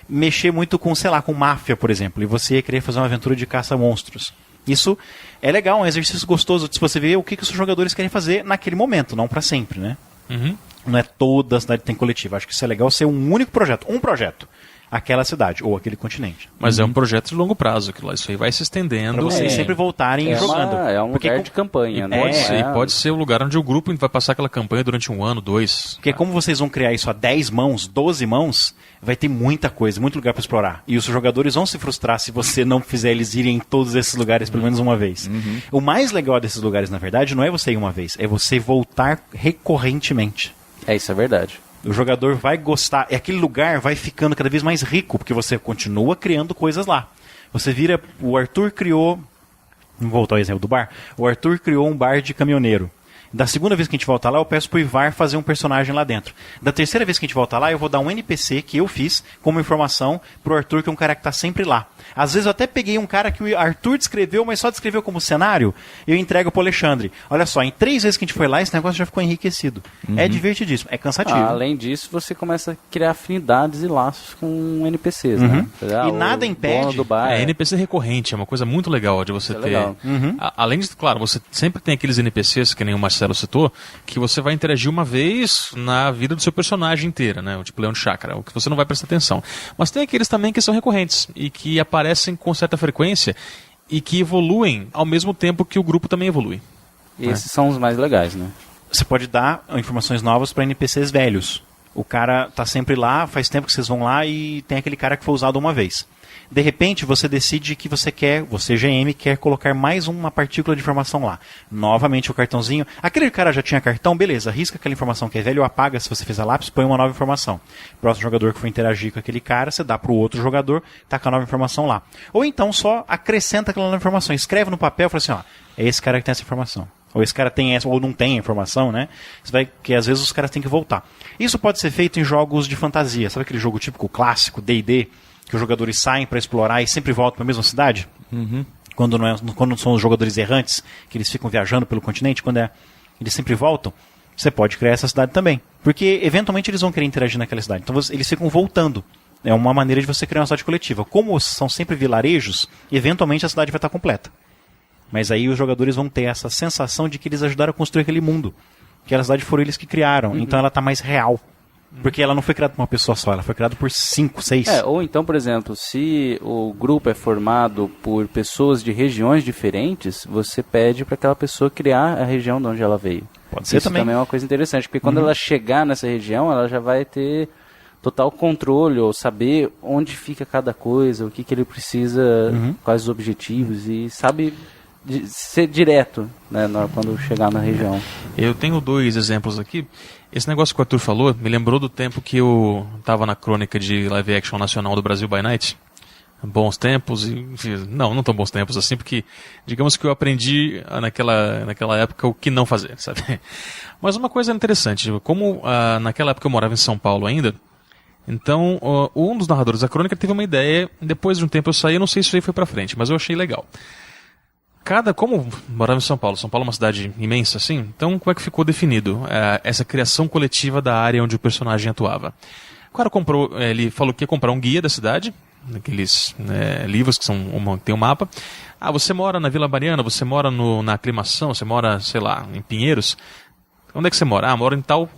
mexer muito com, sei lá, com máfia, por exemplo. E você ia querer fazer uma aventura de caça a monstros. Isso é legal, um exercício gostoso de você ver o que os jogadores querem fazer naquele momento, não para sempre, né? Uhum. Não é toda a cidade que tem coletiva. Acho que isso é legal ser um único projeto. Um projeto. Aquela cidade, ou aquele continente. Mas é um projeto de longo prazo, isso aí vai se estendendo. Pra vocês sempre voltarem jogando. É um lugar de campanha, né? Pode ser o lugar onde o grupo vai passar aquela campanha durante 1 ano, 2. Porque como vocês vão criar isso a 10 mãos, 12 mãos, vai ter muita coisa, muito lugar para explorar. E os jogadores vão se frustrar se você não fizer eles irem em todos esses lugares pelo menos uma vez. Uhum. O mais legal desses lugares, na verdade, não é você ir uma vez, é você voltar recorrentemente. Isso é verdade. O jogador vai gostar, e aquele lugar vai ficando cada vez mais rico, porque você continua criando coisas lá. Você vira, o Arthur criou, vamos voltar ao exemplo do bar, o Arthur criou um bar de caminhoneiro. Da segunda vez que a gente volta lá, eu peço pro Ivar fazer um personagem lá dentro. Da terceira vez que a gente volta lá, eu vou dar um NPC que eu fiz como informação pro Arthur, que é um cara que tá sempre lá. Às vezes eu até peguei um cara que o Arthur descreveu, mas só descreveu como cenário, e eu entrego pro Alexandre. Olha só, em 3 vezes que a gente foi lá, esse negócio já ficou enriquecido. Uhum. É divertidíssimo, é cansativo. Além disso, você começa a criar afinidades e laços com NPCs, né? E nada impede... NPC recorrente, é uma coisa muito legal de você ter. Legal. Uhum. Além de, claro, você sempre tem aqueles NPCs, que nem o Marcelo citou, que você vai interagir uma vez na vida do seu personagem inteira, né? O tipo Leão de Chácara, o que você não vai prestar atenção. Mas tem aqueles também que são recorrentes e que aparecem com certa frequência e que evoluem ao mesmo tempo que o grupo também evolui. Esses são os mais legais, né? Você pode dar informações novas para NPCs velhos. O cara tá sempre lá, faz tempo que vocês vão lá e tem aquele cara que foi usado uma vez. De repente, você decide que você GM, quer colocar mais uma partícula de informação lá. Novamente o cartãozinho. Aquele cara já tinha cartão, beleza, risca aquela informação que é velha ou apaga se você fez a lápis, põe uma nova informação. Próximo jogador que for interagir com aquele cara, você dá pro outro jogador, taca a nova informação lá. Ou então só acrescenta aquela nova informação, escreve no papel e fala assim, ó, é esse cara que tem essa informação. Ou esse cara tem essa, ou não tem a informação, né? Que às vezes os caras têm que voltar. Isso pode ser feito em jogos de fantasia. Sabe aquele jogo típico clássico, D&D, que os jogadores saem para explorar e sempre voltam para a mesma cidade? Uhum. Quando não são os jogadores errantes, que eles ficam viajando pelo continente, eles sempre voltam, você pode criar essa cidade também. Porque eventualmente eles vão querer interagir naquela cidade. Então eles ficam voltando. É uma maneira de você criar uma cidade coletiva. Como são sempre vilarejos, eventualmente a cidade vai estar completa. Mas aí os jogadores vão ter essa sensação de que eles ajudaram a construir aquele mundo. Que a cidade foram eles que criaram. Então ela está mais real. Porque ela não foi criada por uma pessoa só, ela foi criada por 5, 6. Ou então, por exemplo, se o grupo é formado por pessoas de regiões diferentes, você pede para aquela pessoa criar a região de onde ela veio. Pode ser Isso também é uma coisa interessante, porque quando ela chegar nessa região, ela já vai ter total controle, ou saber onde fica cada coisa, o que ele precisa, quais os objetivos, e sabe ser direto, né, quando chegar na região. Eu tenho 2 exemplos aqui. Esse negócio que o Arthur falou me lembrou do tempo que eu estava na crônica de live action nacional do Brasil by Night. Bons tempos, e não tão bons tempos assim, porque digamos que eu aprendi naquela época o que não fazer, sabe? Mas uma coisa interessante, como naquela época eu morava em São Paulo ainda, então um dos narradores da crônica teve uma ideia, depois de um tempo eu saí, eu não sei se isso aí foi pra frente, mas eu achei legal. Como morava em São Paulo é uma cidade imensa assim, então como é que ficou definido essa criação coletiva da área onde o personagem atuava? O cara ele falou que ia comprar um guia da cidade, aqueles livros que tem um mapa. Você mora na Vila Mariana, você mora na Aclimação, você mora, sei lá, em Pinheiros. Onde é que você mora? Moro em tal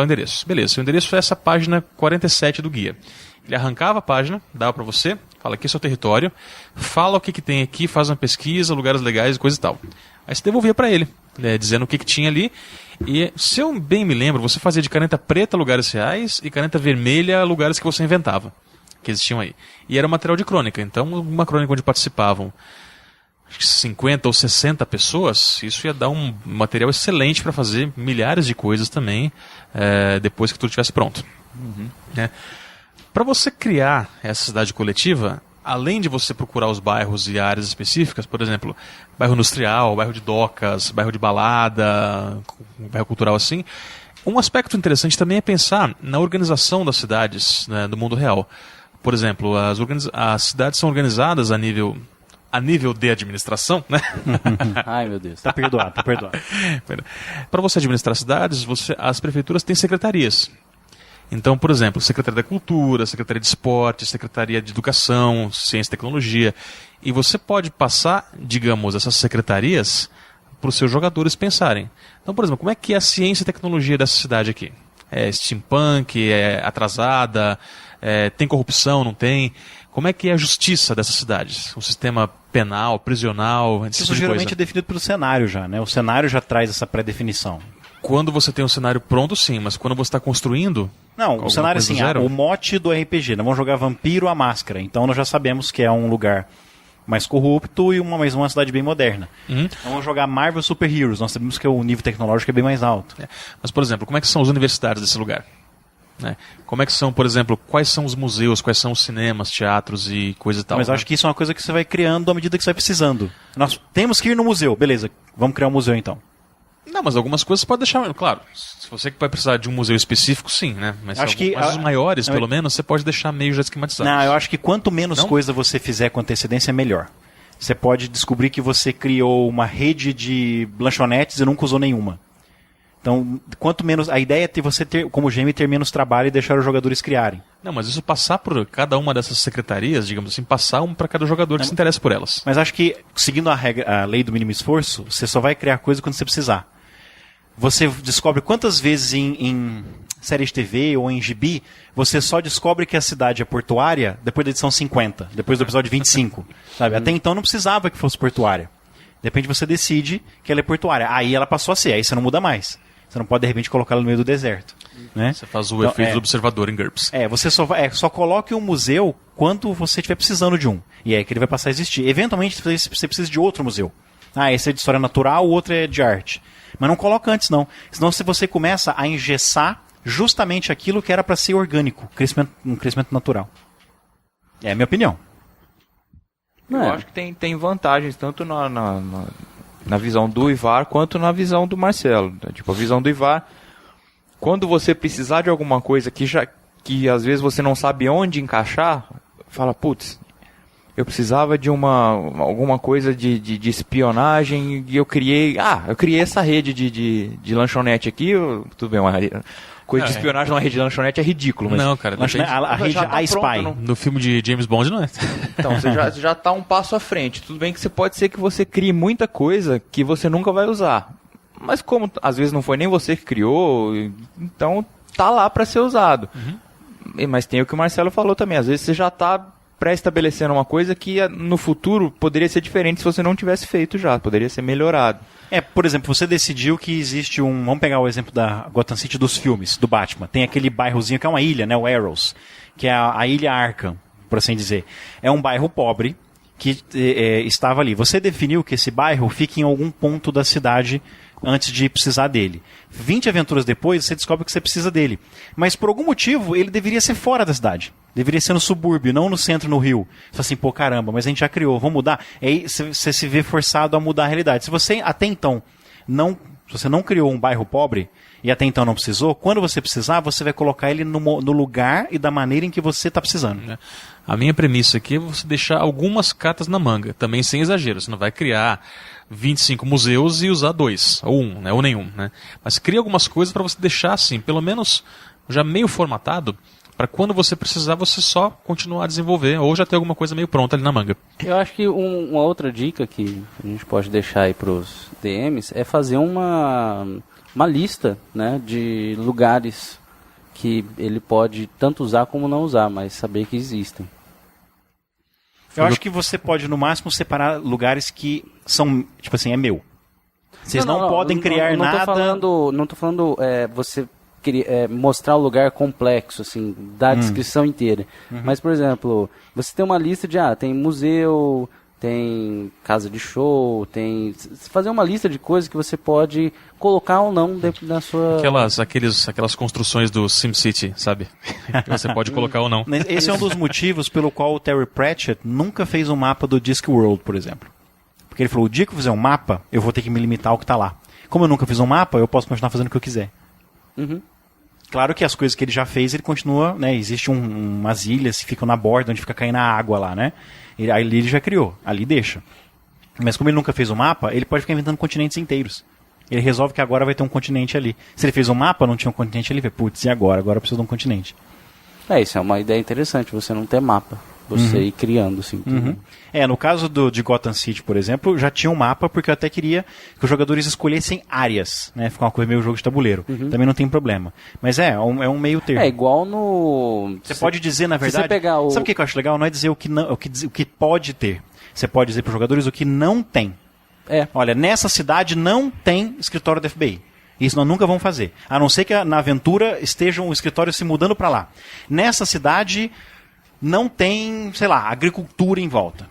endereço. Beleza, seu endereço é essa página 47 do guia. Ele arrancava a página, dava pra você, fala aqui é seu território, fala o que tem aqui, faz uma pesquisa, lugares legais e coisa e tal. Aí você devolvia pra ele, dizendo o que tinha ali. E se eu bem me lembro, você fazia de caneta preta lugares reais e caneta vermelha lugares que você inventava, que existiam aí. E era um material de crônica, então uma crônica onde participavam acho que 50 ou 60 pessoas, isso ia dar um material excelente para fazer milhares de coisas também, depois que tudo estivesse pronto. Para você criar essa cidade coletiva, além de você procurar os bairros e áreas específicas, por exemplo, bairro industrial, bairro de docas, bairro de balada, bairro cultural assim, um aspecto interessante também é pensar na organização das cidades, né, do mundo real. Por exemplo, as cidades são organizadas a nível de administração, né? Ai, meu Deus. Tá perdoado. Para você administrar cidades, as prefeituras têm secretarias. Então, por exemplo, Secretaria da Cultura, Secretaria de Esporte, Secretaria de Educação, Ciência e Tecnologia. E você pode passar, digamos, essas secretarias para os seus jogadores pensarem. Então, por exemplo, como é que é a ciência e tecnologia dessa cidade aqui? É steampunk, é atrasada, tem corrupção, não tem? Como é que é a justiça dessas cidades? O sistema penal, prisional, esse tipo Isso de geralmente coisa. é definido pelo cenário já, né? O cenário já traz essa pré-definição. Quando você tem um cenário pronto, sim, mas quando você está construindo... Não, o alguma cenário coisa assim, do zero, o mote do RPG, nós vamos jogar Vampiro à Máscara, então nós já sabemos que é um lugar mais corrupto e uma cidade bem moderna. Vamos jogar Marvel Super Heroes, nós sabemos que o nível tecnológico é bem mais alto. Mas, por exemplo, como é que são as universidades desse lugar? Como é que são, por exemplo, quais são os museus, quais são os cinemas, teatros e coisa e tal? Mas eu acho que isso é uma coisa que você vai criando à medida que você vai precisando. Nós temos que ir no museu, beleza, vamos criar um museu então. Não, mas algumas coisas você pode deixar, claro, se você vai precisar de um museu específico, sim, né? Mas os maiores, pelo menos, você pode deixar meio já esquematizados. Não, eu acho que quanto menos coisa você fizer com antecedência, melhor. Você pode descobrir que você criou uma rede de lanchonetes e nunca usou nenhuma. Então, quanto menos... A ideia é você ter, como GM, ter menos trabalho e deixar os jogadores criarem. Não, mas isso passar por cada uma dessas secretarias, digamos assim, passar para cada jogador que se interessa por elas. Mas acho que, seguindo a lei do mínimo esforço, você só vai criar coisa quando você precisar. Você descobre quantas vezes em série de TV ou em gibi, você só descobre que a cidade é portuária depois da edição 50, depois do episódio 25. Sabe? Até então não precisava que fosse portuária. De repente você decide que ela é portuária. Aí ela passou a ser, aí você não muda mais. Você não pode, de repente, colocar ela no meio do deserto. Né? Você faz o efeito do observador em GURPS. Você só coloque um museu quando você estiver precisando de um. E é que ele vai passar a existir. Eventualmente, você precisa de outro museu. Esse é de história natural, o outro é de arte. Mas não coloca antes, não. Senão você começa a engessar justamente aquilo que era para ser orgânico. Um crescimento natural. É a minha opinião. Eu acho que tem vantagens tanto na visão do Ivar quanto na visão do Marcelo. Tipo, a visão do Ivar, quando você precisar de alguma coisa que às vezes você não sabe onde encaixar, fala, putz, eu precisava de alguma coisa de espionagem e eu criei essa rede de lanchonete aqui. Tudo bem, uma coisa de espionagem numa rede de lanchonete é ridículo. Mas não, cara. A rede tá Spy. No filme de James Bond não é. Então, você já tá um passo à frente. Tudo bem que pode ser que você crie muita coisa que você nunca vai usar. Mas como às vezes não foi nem você que criou, então tá lá para ser usado. Mas tem o que o Marcelo falou também, às vezes você já tá pré-estabelecendo uma coisa que no futuro poderia ser diferente se você não tivesse feito já, poderia ser melhorado. Por exemplo, você decidiu que existe vamos pegar o exemplo da Gotham City dos filmes, do Batman. Tem aquele bairrozinho que é uma ilha, né, o Arrows, que é a ilha Arkham, por assim dizer. É um bairro pobre que estava ali. Você definiu que esse bairro fica em algum ponto da cidade antes de precisar dele. 20 aventuras depois, você descobre que você precisa dele. Mas por algum motivo, ele deveria ser fora da cidade. Deveria ser no subúrbio, não no centro, no Rio. Você fala assim, pô, caramba, mas a gente já criou, vamos mudar? Aí você se vê forçado a mudar a realidade. Se você até então se você não criou um bairro pobre e até então não precisou, quando você precisar, você vai colocar ele no lugar e da maneira em que você está precisando. A minha premissa aqui é você deixar algumas cartas na manga, também sem exagero. Você não vai criar 25 museus e usar 2, ou 1, né, ou nenhum. Né? Mas cria algumas coisas para você deixar assim, pelo menos já meio formatado, para quando você precisar, você só continuar a desenvolver, ou já ter alguma coisa meio pronta ali na manga. Eu acho que uma outra dica que a gente pode deixar aí para os DMs é fazer uma lista, né, de lugares que ele pode tanto usar como não usar, mas saber que existem. Eu acho que você pode, no máximo, separar lugares que são, tipo assim, é meu. Vocês não podem criar nada... Não tô falando você mostrar o lugar complexo, assim, da descrição inteira. Mas, por exemplo, você tem uma lista de, tem museu, tem casa de show, tem... Fazer uma lista de coisas que você pode colocar ou não dentro da sua... Aquelas construções do SimCity, sabe? Que você pode colocar ou não. Esse é um dos motivos pelo qual o Terry Pratchett nunca fez um mapa do Discworld, por exemplo. Porque ele falou, o dia que eu fizer um mapa, eu vou ter que me limitar ao que está lá. Como eu nunca fiz um mapa, eu posso continuar fazendo o que eu quiser. Claro que as coisas que ele já fez, ele continua, né? Existe umas ilhas que ficam na borda, onde fica caindo a água lá, né? Ali ele já criou, ali deixa. Mas como ele nunca fez um mapa, ele pode ficar inventando continentes inteiros. Ele resolve que agora vai ter um continente ali. Se ele fez um mapa, não tinha um continente ali, putz, e agora? Agora eu preciso de um continente. Isso é uma ideia interessante, você não ter mapa. Você ir criando, assim. No caso de Gotham City, por exemplo, já tinha um mapa, porque eu até queria que os jogadores escolhessem áreas, né? Ficar uma coisa meio jogo de tabuleiro. Também não tem problema. Mas é um meio termo. É igual no... Você pode dizer, na verdade... você pegar Sabe o que eu acho legal? Não é dizer o que pode ter. Você pode dizer para os jogadores o que não tem. Olha, nessa cidade não tem escritório da FBI. Isso nós nunca vamos fazer. A não ser que na aventura esteja um escritório se mudando para lá. Nessa cidade... não tem, sei lá, agricultura em volta.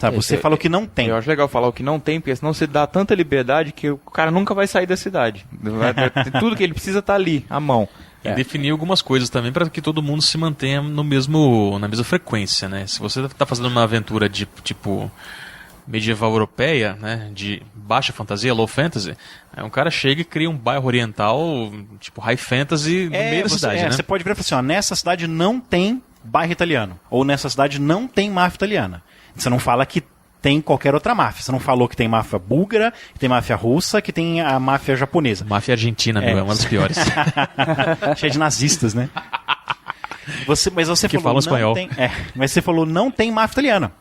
Sabe? Você falou que não tem. Eu acho legal falar o que não tem, porque senão você dá tanta liberdade que o cara nunca vai sair da cidade. Tudo que ele precisa tá ali, à mão. E definir algumas coisas também para que todo mundo se mantenha na mesma frequência, né? Se você está fazendo uma aventura de tipo medieval europeia, né, de baixa fantasia, low fantasy, um cara chega e cria um bairro oriental, tipo high fantasy, no meio da cidade, né? Você pode ver e falar assim, nessa cidade não tem bairro italiano, ou nessa cidade não tem máfia italiana. Você não fala que tem qualquer outra máfia. Você não falou que tem máfia búlgara, que tem máfia russa, que tem a máfia japonesa. Máfia argentina, é uma das piores. Cheia de nazistas, né? Mas você que falou, falam espanhol. Mas você falou, não tem máfia italiana.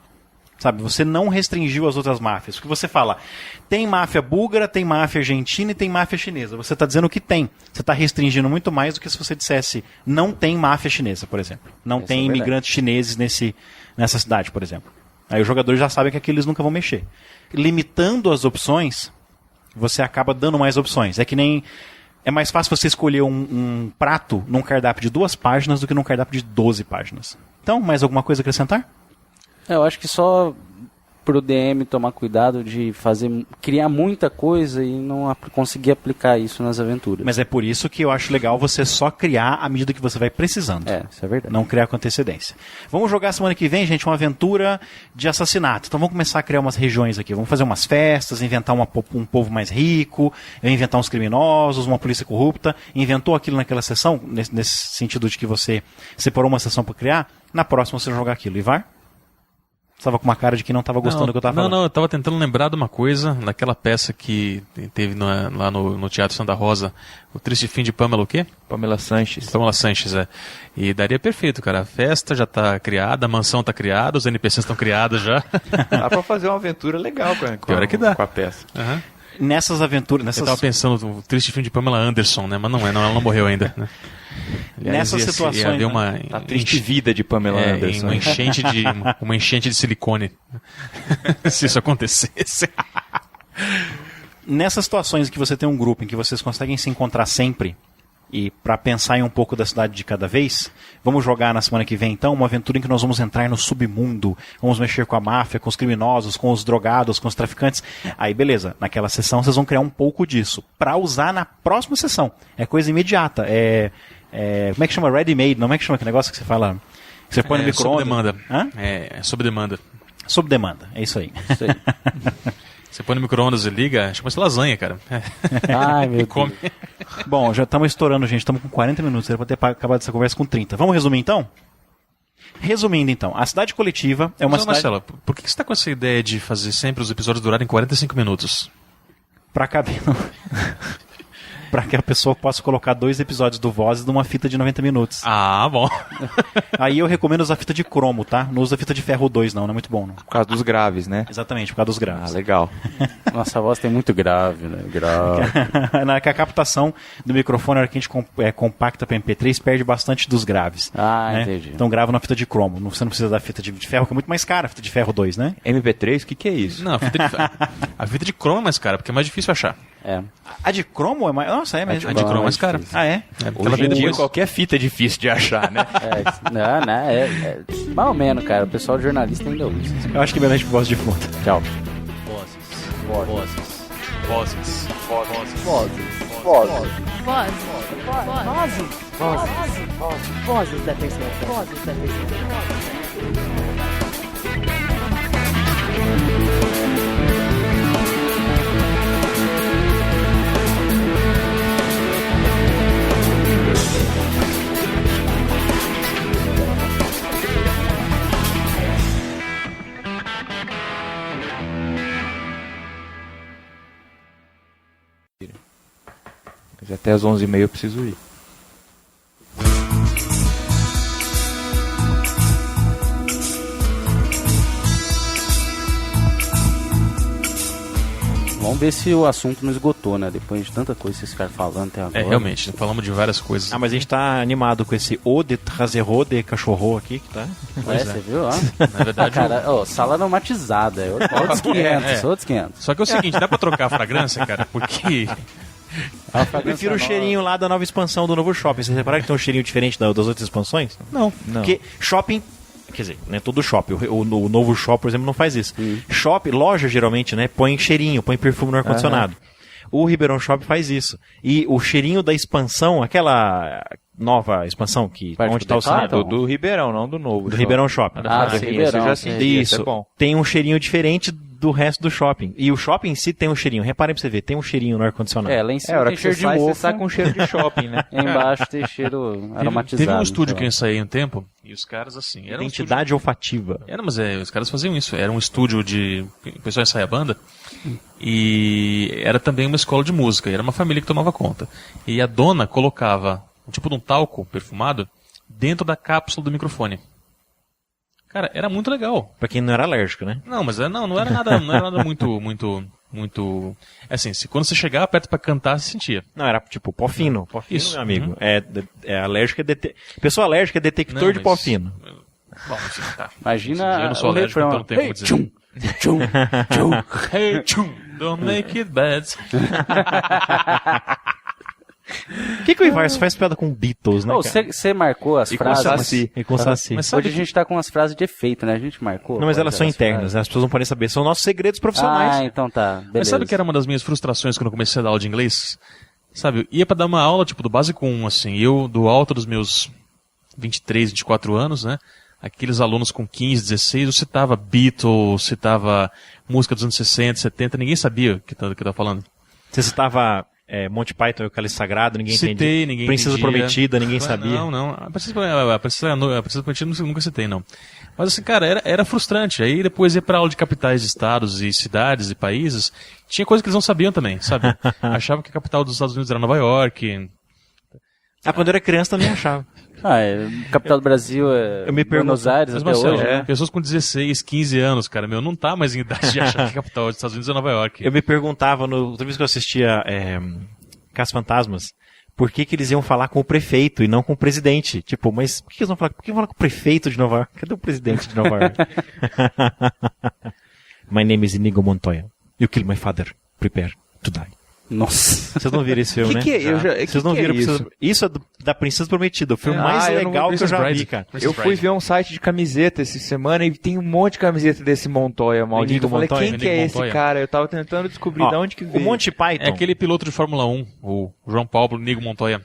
Sabe, você não restringiu as outras máfias. Porque você fala, tem máfia búlgara, tem máfia argentina e tem máfia chinesa. Você está dizendo que tem. Você está restringindo muito mais do que se você dissesse, não tem máfia chinesa, por exemplo. Não tem imigrantes chineses nessa cidade, por exemplo. Aí os jogadores já sabem que aqui eles nunca vão mexer. Limitando as opções, você acaba dando mais opções. É que nem... É mais fácil você escolher um prato num cardápio de 2 páginas do que num cardápio de 12 páginas. Então, mais alguma coisa a acrescentar? Eu acho que só pro DM tomar cuidado de criar muita coisa e não conseguir aplicar isso nas aventuras. Mas é por isso que eu acho legal você só criar à medida que você vai precisando. Isso é verdade. Não criar com antecedência. Vamos jogar semana que vem, gente, uma aventura de assassinato. Então vamos começar a criar umas regiões aqui. Vamos fazer umas festas, inventar um povo mais rico, inventar uns criminosos, uma polícia corrupta. Inventou aquilo naquela sessão, nesse sentido de que você separou uma sessão para criar. Na próxima você vai jogar aquilo. Ivar? Você estava com uma cara de que não estava gostando do que eu estava falando. Não, eu estava tentando lembrar de uma coisa, daquela peça que teve lá no Teatro Santa Rosa, O Triste Fim de Pamela o quê? Pamela Sanches. Pamela Sanches, E daria perfeito, cara. A festa já está criada, a mansão está criada, os NPCs estão criados já. Dá para fazer uma aventura legal com a peça. Uhum. Nessas aventuras... Eu estava pensando, O Triste Fim de Pamela Anderson, né? Mas não ela não morreu ainda, né? Nessas situações, ia haver né? uma A triste vida de Pamela Anderson. uma enchente de silicone. Se isso acontecesse. Nessas situações em que você tem um grupo em que vocês conseguem se encontrar sempre e para pensar em um pouco da cidade de cada vez, vamos jogar na semana que vem então uma aventura em que nós vamos entrar no submundo, vamos mexer com a máfia, com os criminosos, com os drogados, com os traficantes. Aí beleza, naquela sessão vocês vão criar um pouco disso para usar na próxima sessão. É coisa imediata, como é que chama? Ready-made, não é que chama aquele negócio que você fala, que você põe no micro-ondas? Sob demanda. Hã? É sob demanda. Sob demanda, é isso aí. Isso aí. Você põe no micro-ondas e liga, chama-se lasanha, cara. Ai, meu E come. Deus. Bom, já estamos estourando, gente. Estamos com 40 minutos. Era para ter acabado essa conversa com 30. Vamos resumir, então? Resumindo, então. A cidade coletiva é uma Mas, cidade... Marcelo, por que você está com essa ideia de fazer sempre os episódios durarem 45 minutos? Para caber... para que a pessoa possa colocar 2 episódios do Vozes numa fita de 90 minutos. Ah, bom. Aí eu recomendo usar fita de cromo, tá? Não usa fita de ferro 2, não. Não é muito bom, não. Por causa dos graves, né? Exatamente, por causa dos graves. Legal. Nossa, a voz tem muito grave, né? Grave. Na que a captação do microfone, na hora que a gente compacta para MP3, perde bastante dos graves. Ah, né? entendi. Então grava na fita de cromo. Você não precisa da fita de ferro, que é muito mais cara, a fita de ferro 2, né? MP3, o que é isso? Não, a fita de cromo é mais cara, porque é mais difícil achar. É. A de cromo é mais... Nossa, é mesmo. A de cromo é mais cara. Ah, é? Porque ela Hoje vem em dia, depois. qualquer fita é difícil de achar, né? Mais ou menos, cara. O pessoal jornalista ainda usa. Eu acho que é melhor a gente voz de fundo. Tchau. Vozes da terceira. Mas até às 11h30 eu preciso ir. Vamos ver se o assunto não esgotou, né? Depois de tanta coisa que vocês ficaram falando até agora. É, realmente, falamos de várias coisas. Ah, mas a gente tá animado com esse O de Trazerro de Cachorro aqui, que tá... Você viu? Ó. Na verdade, Cara, sala aromatizada. Outros 500, outros 500. só que é o seguinte, dá pra trocar a fragrância, cara? Porque... Eu prefiro o cheirinho lá da nova expansão do novo shopping. Vocês repararam que tem um cheirinho diferente das outras expansões? Não. Porque shopping... Quer dizer, não é todo shopping. O novo shopping, por exemplo, não faz isso. Shopping, loja geralmente, né? Põe cheirinho, põe perfume no ar-condicionado. O Ribeirão Shopping faz isso. E o cheirinho da expansão, aquela nova expansão que Parte onde do está o cinema. Decathlon? Do Ribeirão, não do novo. Do Ribeirão Shopping. Ah, sim, Ribeirão, esse eu já sim. assisti, esse Isso. é bom. Tem um cheirinho diferente do resto do shopping. E o shopping em si tem um cheirinho. Reparem pra você ver, tem um cheirinho no ar-condicionado. É, lá em É, cima a hora tem que cheiro você de sai, mofo. você sai com cheiro de shopping, né? Embaixo tem cheiro aromatizado. Teve um estúdio que eu sei lá. ensaiei um tempo, e os caras, assim... Era um Identidade olfativa. Era, mas os caras faziam isso. Era um estúdio de... O pessoal ensaia banda. E era também uma escola de música. E era uma família que tomava conta. E a dona colocava um tipo de um talco perfumado dentro da cápsula do microfone. Cara, era muito legal. Pra quem não era alérgico, né? Não, mas não era nada muito... Assim, quando você chegava perto pra cantar, você sentia. Não, era tipo pó fino. Pó fino, Isso. meu amigo. É alérgico, Pessoa alérgica é detector Não, de pó mas- fino. Bom, enfim, tá. Imagina Eu não sou o alérgico, refrão. então não tenho como Hey, dizer. tchum, tchum, tchum. Hey, tchum, don't make it bad. Por que o Ivar só faz piada com Beatles, né, Ô, cara? Você marcou as E com frases? Saci. E com Saci. Mas sabe Hoje a gente tá com as frases de efeito, né? A gente marcou. Não, mas quais elas são eram as internas, frases? as pessoas não podem saber. São nossos segredos profissionais. Ah, então tá. Beleza. Mas sabe que era uma das minhas frustrações quando eu comecei a dar aula de inglês? Sabe, eu ia pra dar uma aula, tipo, do básico 1, assim, eu, do alto dos meus 23, 24 anos, né? Aqueles alunos com 15, 16, eu citava Beatles, citava música dos anos 60, 70, ninguém sabia o que eu tava falando. Você citava Monty Python e o Cálice Sagrado, ninguém Citei, entendia. ninguém Princesa entendia. Prometida, ninguém sabia. Não. A Princesa Prometida nunca citei, não. Mas assim, cara, era frustrante. Aí depois ia pra aula de capitais de estados e cidades e países, tinha coisa que eles não sabiam também, sabe? Achavam que a capital dos Estados Unidos era Nova York. Quando eu era criança também achava. Capital do Brasil é Eu me pergunto- Buenos Aires Mas, até Marcelo, hoje, né? pessoas com 16, 15 anos, cara, não tá mais em idade de achar que a capital dos Estados Unidos é Nova York. Eu me perguntava, outra vez que eu assistia Caça Fantasmas, por que eles iam falar com o prefeito e não com o presidente. Tipo, mas por que eles vão falar? Por que vão falar com o prefeito de Nova York? Cadê o presidente de Nova York? My name is Inigo Montoya. You kill my father. Prepare to die. Nossa. Vocês não viram esse filme, né? Vocês não viram? Isso é da Princesa Prometida, o filme mais legal que eu já vi, cara. Eu fui ver um site de camiseta essa semana e tem um monte de camiseta desse Montoya maldito. Eu falei, quem que é esse cara? Eu tava tentando descobrir de onde que veio. O Monty Python. É aquele piloto de Fórmula 1, o João Paulo Nigo Montoya.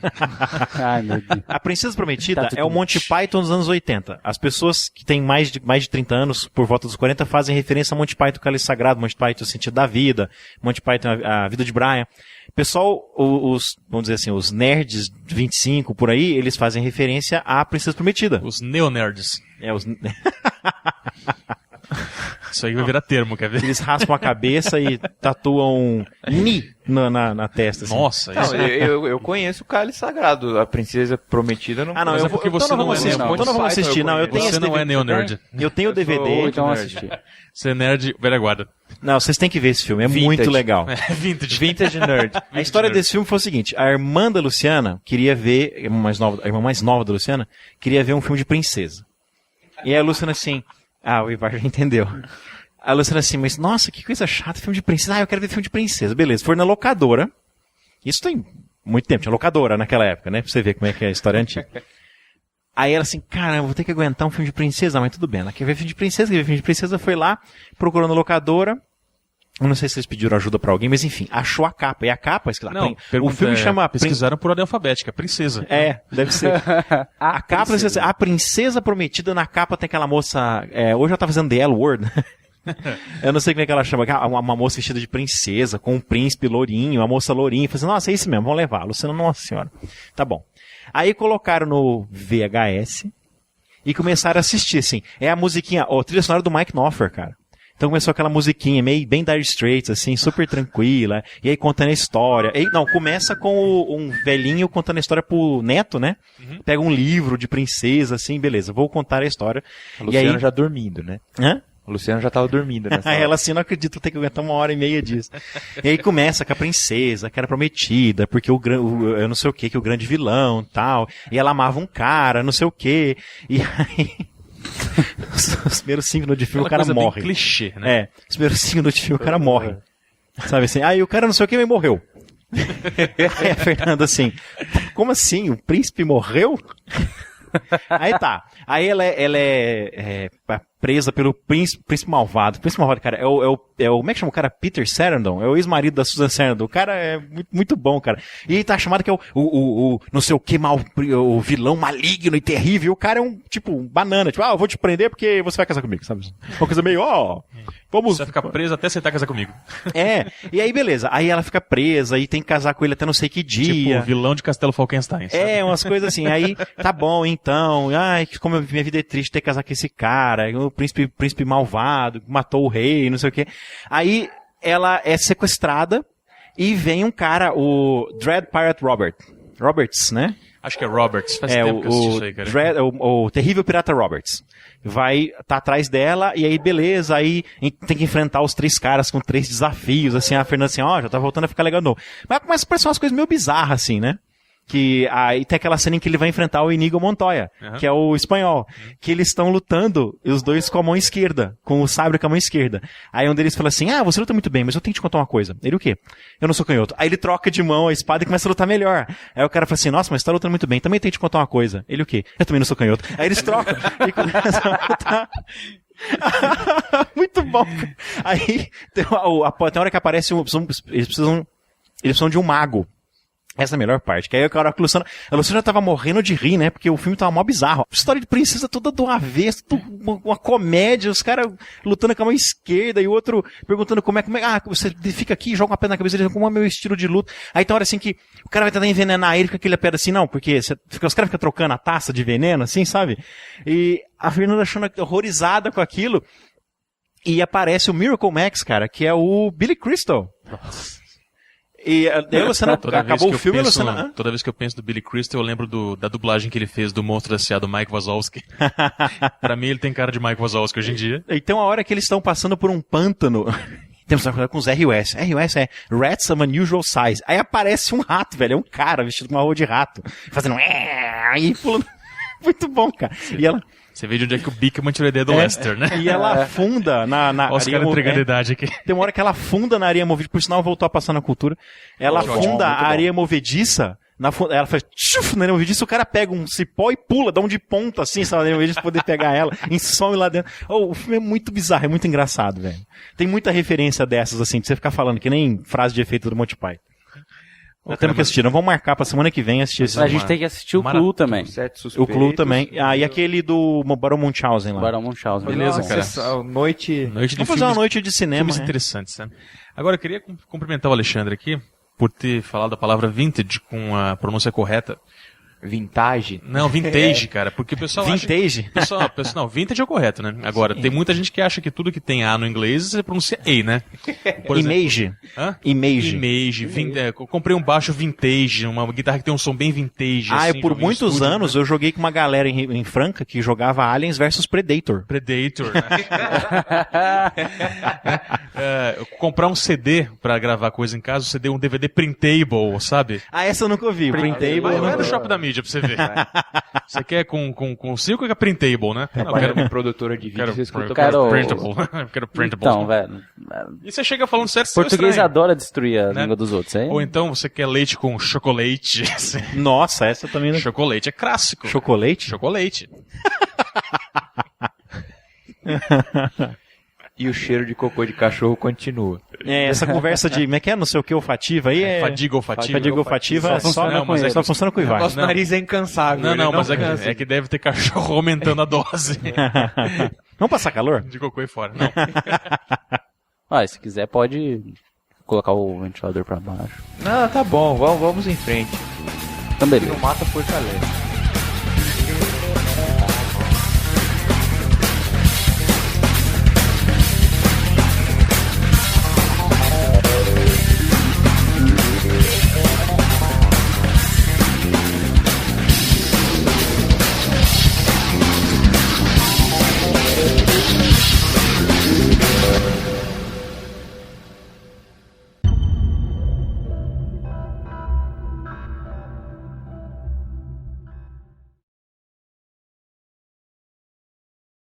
Ai, meu Deus. A Princesa Prometida é o Monty Python dos anos 80. As pessoas que têm mais de 30 anos, por volta dos 40, fazem referência a Monty Python, o Cálice Sagrado, Monty Python, o Sentido da Vida, Monty Python, a Vida de Brian. Pessoal, vamos dizer assim, os nerds de 25 por aí, eles fazem referência à Princesa Prometida. Os neonerds. Os... Isso aí vai virar termo, quer ver? Eles raspam a cabeça e tatuam Ni na testa. Assim. Nossa, não, isso eu conheço o Cálice Sagrado, a Princesa Prometida não. Ah, não, mas eu é porque vou, você então não não é assistir. neo- Então não vamos assistir. Não, eu tenho Você esse não DVD. é neonerd. Eu tenho o DVD. Então assistir. Você é nerd velha guarda. Não, vocês têm que ver esse filme. É Vintage. muito legal. É vintage. Vintage Nerd. A história desse filme foi o seguinte. A irmã da Luciana queria ver... A irmã mais nova da Luciana queria ver um filme de princesa. E aí a Luciana assim... Ah, o Ivar já entendeu. A Luciana assim, mas nossa, que coisa chata, filme de princesa. Ah, eu quero ver filme de princesa. Beleza, foi na locadora. Isso tem muito tempo, tinha locadora naquela época, né? Pra você ver como é que é a história antiga. Aí ela assim, caramba, vou ter que aguentar um filme de princesa, mas tudo bem. Ela quer ver filme de princesa, foi lá, procurou na locadora. Eu não sei se eles pediram ajuda pra alguém, mas enfim, achou a capa. E a capa, Não, o filme chama... Pesquisaram por ordem alfabética, princesa. É, deve ser. A capa, a Princesa Prometida, na capa tem aquela moça... hoje ela tá fazendo The L Word. Eu não sei como é que ela chama. Uma moça vestida de princesa, com um príncipe lourinho, uma moça lourinha. Falei assim, nossa, é isso mesmo, vamos levar. Luciana, nossa senhora. Tá bom. Aí colocaram no VHS e começaram a assistir, assim. É a musiquinha, a trilha sonora do Mike Knopfler, cara. Então começou aquela musiquinha meio bem Dire Straits, assim, super tranquila. E aí contando a história. Começa com um velhinho contando a história pro neto, né? Uhum. Pega um livro de princesa, assim, beleza, vou contar a história. A Luciana e aí... já dormindo, né? Hã? O Luciano já tava dormindo nessa hora. Ela assim, não acredito, tem que aguentar 1h30 disso. E aí começa com a princesa, que era prometida, porque eu não sei o que o grande vilão tal. E ela amava um cara, não sei o que. E aí... os primeiros 5 minutos de filme, Aquela o cara morre. Bem clichê, né? Os primeiros 5 minutos de filme, o cara morre. Sabe assim? Aí o cara não sei o que, mas morreu. Aí a Fernanda assim, como assim? O príncipe morreu? Aí tá. Aí ela é presa pelo príncipe malvado. O príncipe malvado, cara, como é que chama o cara? Peter Sarandon? É o ex-marido da Susan Sarandon. O cara é muito, muito bom, cara. E ele tá chamado que é o não sei o que, o vilão maligno e terrível. O cara é um, tipo, banana. Tipo, eu vou te prender porque você vai casar comigo, sabe? Uma coisa meio, vamos... Você vai ficar presa até aceitar casar comigo. E aí beleza. Aí ela fica presa e tem que casar com ele até não sei que dia. Tipo, vilão de Castelo Falkenstein, sabe? Umas coisas assim. Aí, tá bom, então. Ai, como minha vida é triste ter que casar com esse cara. O príncipe malvado, matou o rei, não sei o quê. Aí, ela é sequestrada e vem um cara, o Dread Pirate Roberts, né? Acho que é Roberts. Faz tempo que eu assisti isso aí, cara. O terrível pirata Roberts. Tá atrás dela, e aí beleza, aí tem que enfrentar os 3 caras com 3 desafios, assim, a Fernanda assim, já tá voltando a ficar legal novo. Mas começa a parecer umas coisas meio bizarras, assim, né? Que aí tem aquela cena em que ele vai enfrentar o Inigo Montoya, que é o espanhol, que eles estão lutando, os dois com a mão esquerda, com o sabre com a mão esquerda. Aí um deles fala assim, você luta muito bem, mas eu tenho que te contar uma coisa. Ele, o quê? Eu não sou canhoto. Aí ele troca de mão a espada e começa a lutar melhor. Aí o cara fala assim, nossa, mas você tá lutando muito bem, também tenho que te contar uma coisa. Ele, o quê? Eu também não sou canhoto. Aí eles trocam e começam a lutar. Muito bom. Aí tem hora que aparece eles precisam de um mago. Essa é a melhor parte. Que aí a Luciana já tava morrendo de rir, né? Porque o filme tava mó bizarro. História de princesa toda do avesso, uma comédia, os caras lutando com a mão esquerda e o outro perguntando como é. Você fica aqui e joga uma pedra na cabeça dele, como é meu estilo de luta. Aí tem hora assim que o cara vai tentar envenenar ele com aquela pedra assim, não, porque os caras ficam trocando a taça de veneno, assim, sabe? E a Fernanda achando horrorizada com aquilo. E aparece o Miracle Max, cara, que é o Billy Crystal. Nossa. E aí a Luciana acabou o filme e a Luciana... Toda vez que eu penso do Billy Crystal, eu lembro da dublagem que ele fez do Monstro S.A. do Mike Wazowski. Pra mim, ele tem cara de Mike Wazowski hoje em dia. E tem uma hora que eles estão passando por um pântano. Temos que falar com os RUS. RUS é Rats of Unusual Size. Aí aparece um rato, velho. É um cara vestido com uma roupa de rato. Fazendo... Aí pulando... Muito bom, cara. E ela... Você vê de onde é que o Bickman tirou a ideia do Lester, né? E ela afunda na Olha os caras entregando a idade aqui. Tem uma hora que ela afunda na areia movediça, por sinal voltou a passar na cultura. Ela afunda a areia movediça, ela faz tchuf, na areia movediça, o cara pega um cipó e pula, dá um de ponta assim, sabe, na areia movediça pra poder pegar ela, e some lá dentro. O filme é muito bizarro, é muito engraçado, velho. Tem muita referência dessas, assim, pra você ficar falando, que nem frase de efeito do Monty Python. Temos que assistir, não vamos marcar pra semana que vem assistir esse. A gente tem que assistir o Clue também. O Clue também. E aquele do Barão Munchausen lá. Barão Munchausen. Beleza, Nossa, cara. essa noite Noite de Vamos fazer uma noite de cinema. filmes interessantes, né? Agora, eu queria cumprimentar o Alexandre aqui por ter falado a palavra vintage com a pronúncia correta. vintage. Não, vintage, cara, porque o pessoal Vintage? acha... Não, vintage é o correto, né? Agora, tem muita gente que acha que tudo que tem A no inglês, você pronuncia A, né? Por exemplo, Image. hã? Image. Eu comprei um baixo vintage, uma guitarra que tem um som bem vintage. assim, Por joguei em muitos estúdio, anos né? eu joguei com uma galera em Franca que jogava Aliens versus Predator. Predator, né? Comprar um CD pra gravar coisa em casa, um CD, um DVD printable, sabe? Ah, essa eu nunca ouvi. Printable. Vai no shopping da mídia pra você ver. Você quer com 5 que é printable, né? Não, Quero uma produtora de vídeo, quero você escuta Quero- printable. Quero printable. Então, velho. E você chega falando certo, Português estranho. adora destruir a Né? língua dos outros, hein? Ou então você quer leite com chocolate. Nossa, essa também não... Chocolate é clássico. Chocolate? Chocolate. E o cheiro de cocô de cachorro continua. Essa conversa de, como é que é, não sei o que, olfativa aí é... Fadiga olfativa. Fadiga olfativa Só é funciona só, com isso. só funciona com o Ivar. Nosso nariz é incansável. Não, ele mas cansa. é que deve ter cachorro aumentando a dose Vamos passar calor? de cocô aí fora. Não. Ah, se quiser pode colocar o ventilador pra baixo. Não, tá bom, vamos em frente. Então, beleza. Não mata, fortalece.